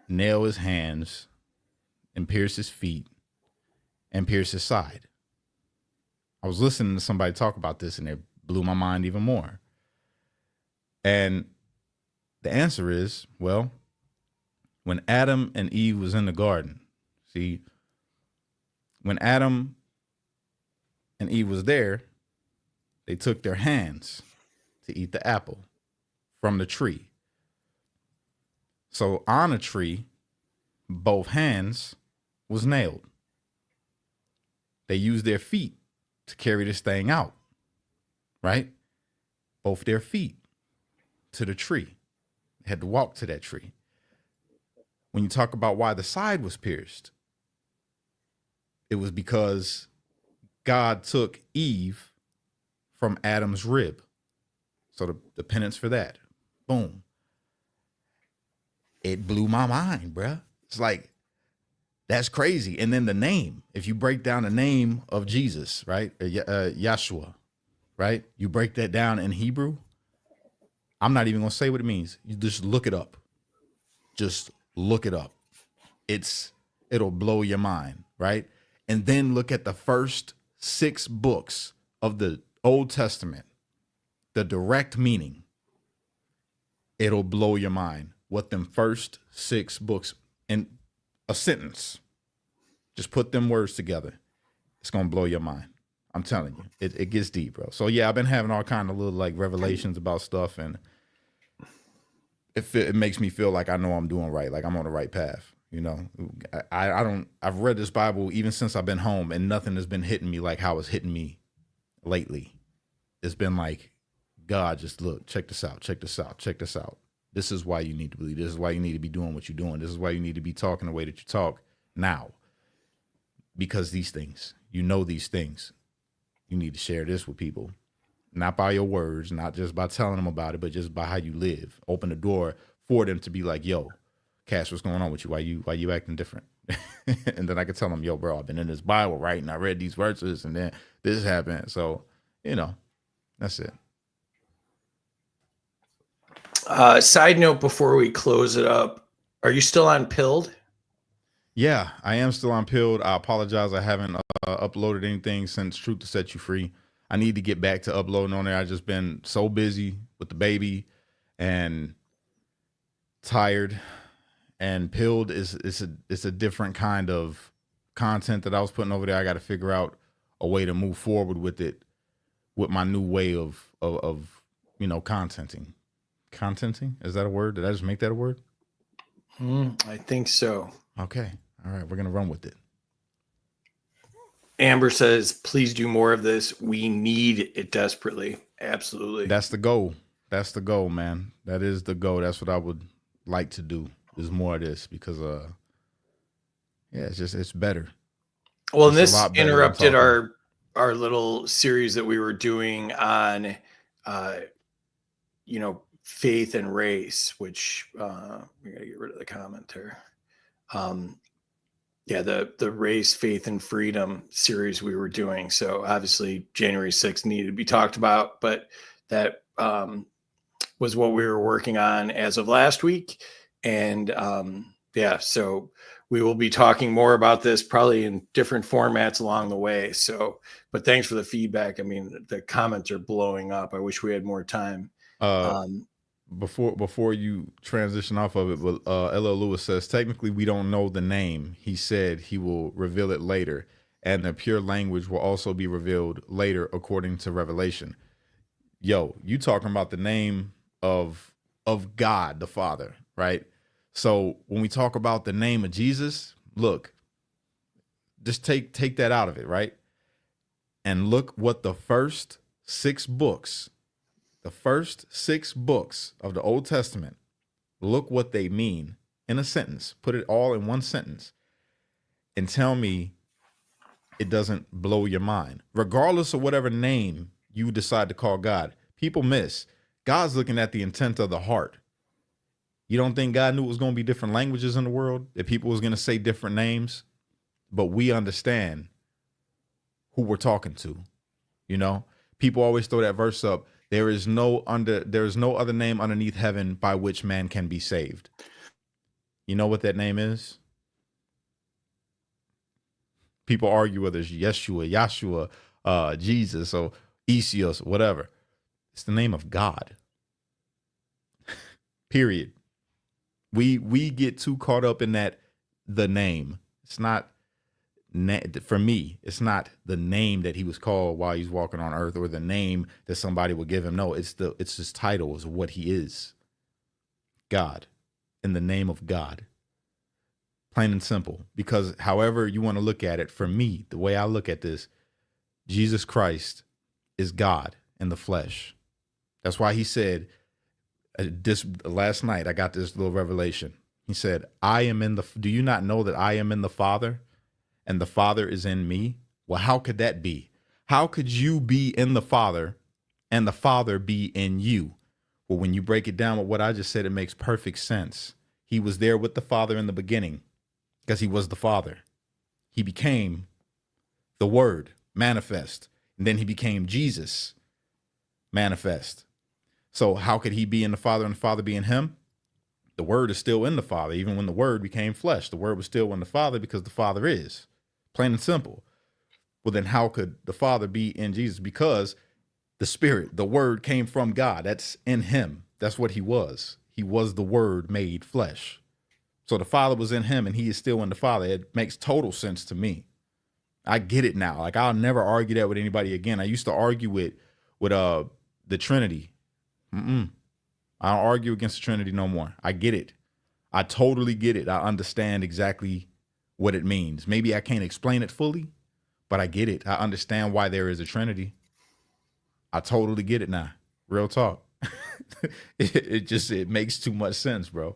nail his hands and pierce his feet and pierce his side? I was listening to somebody talk about this and it blew my mind even more. And the answer is, well, when Adam and Eve was in the garden, see, when Adam and Eve was there, they took their hands to eat the apple from the tree. So on a tree, both hands was nailed. They used their feet to carry this thing out, right? Both their feet to the tree. They had to walk to that tree. When you talk about why the side was pierced, it was because God took Eve from Adam's rib. So the penance for that, boom. It blew my mind, bruh. It's like, that's crazy. And then the name, if you break down the name of Jesus, right? Yeshua, right? You break that down in Hebrew. I'm not even going to say what it means. You just look it up. Just look it up. It'll blow your mind, right? And then look at the first 6 books of the Old Testament, the direct meaning. It'll blow your mind what them first 6 books in a sentence. Just put them words together. It's going to blow your mind. I'm telling you, it gets deep, bro. So yeah, I've been having all kind of little like revelations about stuff, and it makes me feel like I know I'm doing right. Like I'm on the right path. You know, I've read this Bible even since I've been home, and nothing has been hitting me like how it's hitting me lately. It's been like, God, just look, check this out, check this out, check this out. This is why you need to believe. This is why you need to be doing what you're doing. This is why you need to be talking the way that you talk now. Because these things, you know these things. You need to share this with people. Not by your words, not just by telling them about it, but just by how you live. Open the door for them to be like, yo, Cash, what's going on with you? Why you acting different? And then I could tell them, yo, bro, I've been in this Bible, right? And I read these verses and then this happened. So, you know, that's it. Side note before we close it up, are you still on Pilled? Yeah, I am still on Pilled. I apologize. I haven't uploaded anything since Truth to Set You Free. I need to get back to uploading on there. I've just been so busy with the baby and tired. And Pilled is a different kind of content that I was putting over there. I got to figure out a way to move forward with it, with my new way of you know, contenting. Contenting? Is that a word? Did I just make that a word? I think so. Okay. All right. We're going to run with it. Amber says, please do more of this. We need it desperately. Absolutely. That's the goal. That's the goal, man. That is the goal. That's what I would like to do, is more of this, because yeah, it's better. Well, and this interrupted our little series that we were doing on you know, faith and race, which we gotta get rid of the comment there. Yeah, the race, faith, and freedom series we were doing. So obviously January 6th needed to be talked about, but that was what we were working on as of last week. And yeah, so we will be talking more about this probably in different formats along the way. So, but thanks for the feedback. I mean, the comments are blowing up. I wish we had more time. Before you transition off of it, but LL Lewis says, technically we don't know the name. He said he will reveal it later, and the pure language will also be revealed later according to Revelation. Yo, you talking about the name of God the Father, right? So when we talk about the name of Jesus, look, just take that out of it, right? And look what the first 6 books of the Old Testament, look what they mean in a sentence. Put it all in one sentence and tell me it doesn't blow your mind, regardless of whatever name you decide to call God. People miss. God's looking at the intent of the heart. You don't think God knew it was going to be different languages in the world, that people was going to say different names? But we understand who we're talking to. You know, people always throw that verse up. There is no other name underneath heaven by which man can be saved. You know what that name is? People argue whether it's Yeshua, Jesus, or Isios, whatever. It's the name of God. Period. We get too caught up in that, the name. It's not, for me, it's not the name that he was called while he's walking on earth, or the name that somebody would give him. No, it's his title, is what he is. God, in the name of God. Plain and simple. Because however you want to look at it, for me, the way I look at this, Jesus Christ is God in the flesh. That's why he said, this last night, I got this little revelation. He said, do you not know that I am in the Father and the Father is in me? Well, how could that be? How could you be in the Father and the Father be in you? Well, when you break it down with what I just said, it makes perfect sense. He was there with the Father in the beginning because he was the Father. He became the Word manifest, and then he became Jesus manifest. So how could he be in the Father and the Father be in him? The Word is still in the Father. Even when the Word became flesh, the Word was still in the Father because the Father is. Plain and simple. Well, then how could the Father be in Jesus? Because the Spirit, the Word came from God. That's in him. That's what he was. He was the Word made flesh. So the Father was in him and he is still in the Father. It makes total sense to me. I get it now. Like, I'll never argue that with anybody again. I used to argue with the Trinity. I don't argue against the Trinity no more. I get it. I totally get it. I understand exactly what it means. Maybe I can't explain it fully, but I get it. I understand why there is a Trinity. I totally get it now. Real talk. It makes too much sense, bro.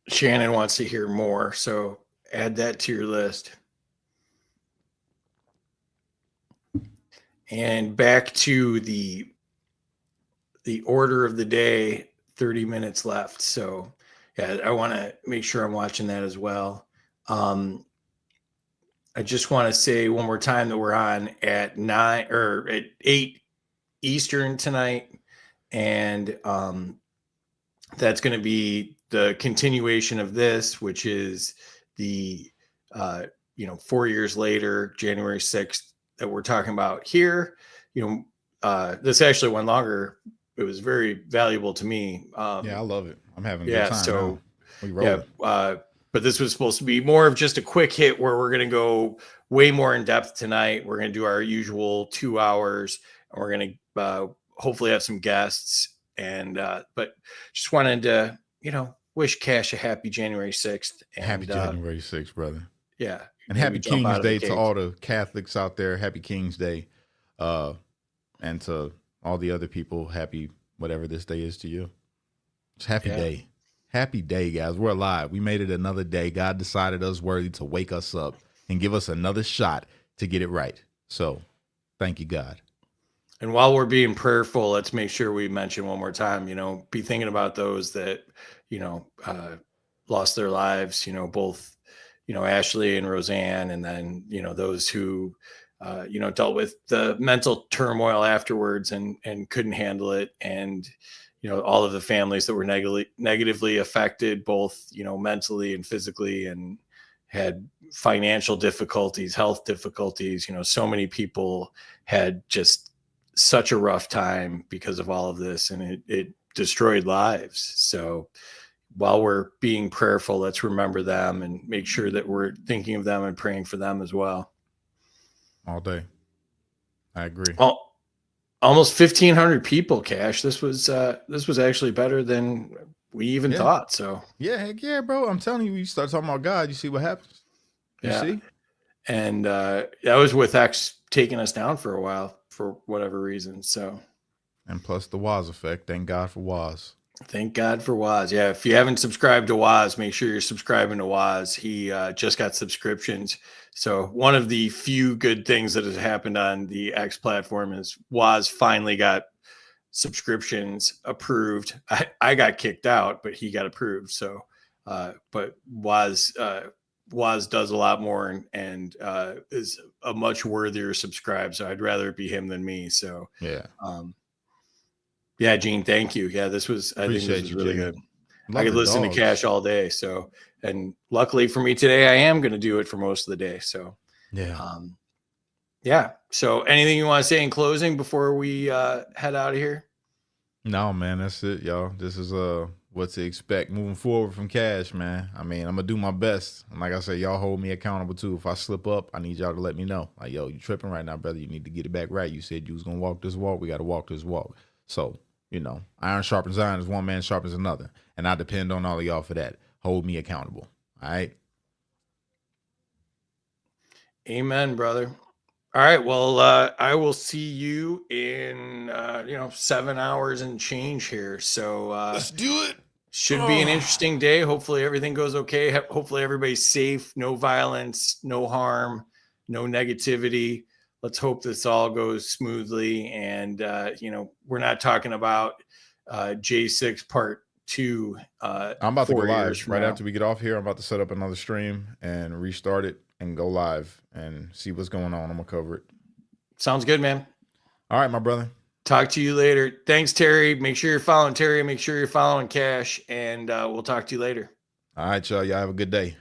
Shannon wants to hear more, so add that to your list. And back to the order of the day, 30 minutes left. So yeah, I want to make sure I'm watching that as well. I just want to say one more time that we're on at 9 or at 8 Eastern tonight. And that's going to be the continuation of this, which is the, 4 years later, January 6th, that we're talking about here. This actually went longer. It was very valuable to me. Yeah, I love it. I'm having a good time. So now. But this was supposed to be more of just a quick hit where we're going to go way more in depth tonight. We're going to do our usual 2 hours, and we're going to hopefully have some guests. And but just wanted to, wish Cash a happy January 6th. And, happy January 6th, brother. Yeah. And happy King's Day to all the Catholics out there. Happy King's Day. And to all the other people, happy whatever this day is to you. It's happy day. Happy day, guys. We're alive. We made it another day. God decided us worthy to wake us up and give us another shot to get it right. So thank you, God. And while we're being prayerful, let's make sure we mention one more time, be thinking about those that, lost their lives, both, Ashley and Roseanne, and then, those who, dealt with the mental turmoil afterwards and couldn't handle it. And, all of the families that were negatively affected, both, mentally and physically, and had financial difficulties, health difficulties. So many people had just such a rough time because of all of this, and it destroyed lives. So while we're being prayerful, let's remember them and make sure that we're thinking of them and praying for them as well. All day. I agree. Almost 1,500 people, Cash. This was actually better than we even thought. So heck yeah, bro. I'm telling you, you start talking about God, you see what happens. You see? And that was with X taking us down for a while for whatever reason. So, and plus the Woz effect. Thank God for Woz. Thank God for Waz. Yeah, if you haven't subscribed to Waz, make sure you're subscribing to Waz. He just got subscriptions. So one of the few good things that has happened on the X platform is Waz finally got subscriptions approved. I got kicked out, but he got approved. So, but Waz does a lot more and is a much worthier subscribe. So I'd rather it be him than me. So yeah. Yeah, Gene, thank you. Yeah, I think this was really good. I could listen to Cash all day. So, and luckily for me today, I am going to do it for most of the day. So, yeah. So, anything you want to say in closing before we head out of here? No, man, that's it, y'all. This is what to expect moving forward from Cash, man. I mean, I'm gonna do my best. And like I said, y'all hold me accountable too. If I slip up, I need y'all to let me know. Like, yo, you tripping right now, brother. You need to get it back right. You said you was gonna walk this walk. We gotta walk this walk. So, iron sharpens iron as one man sharpens another. And I depend on all of y'all for that. Hold me accountable. All right. Amen, brother. All right. Well, I will see you in 7 hours and change here. So let's do it. Should be an interesting day. Hopefully everything goes okay. Hopefully everybody's safe. No violence, no harm, no negativity. Let's hope this all goes smoothly. And we're not talking about J6 Part 2. I'm about to go live right after we get off here. I'm about to set up another stream and restart it and go live and see what's going on. I'm gonna cover it. Sounds good, man. All right, my brother. Talk to you later. Thanks, Terry. Make sure you're following Terry. Make sure you're following Cash, and we'll talk to you later. All right, y'all. Y'all have a good day.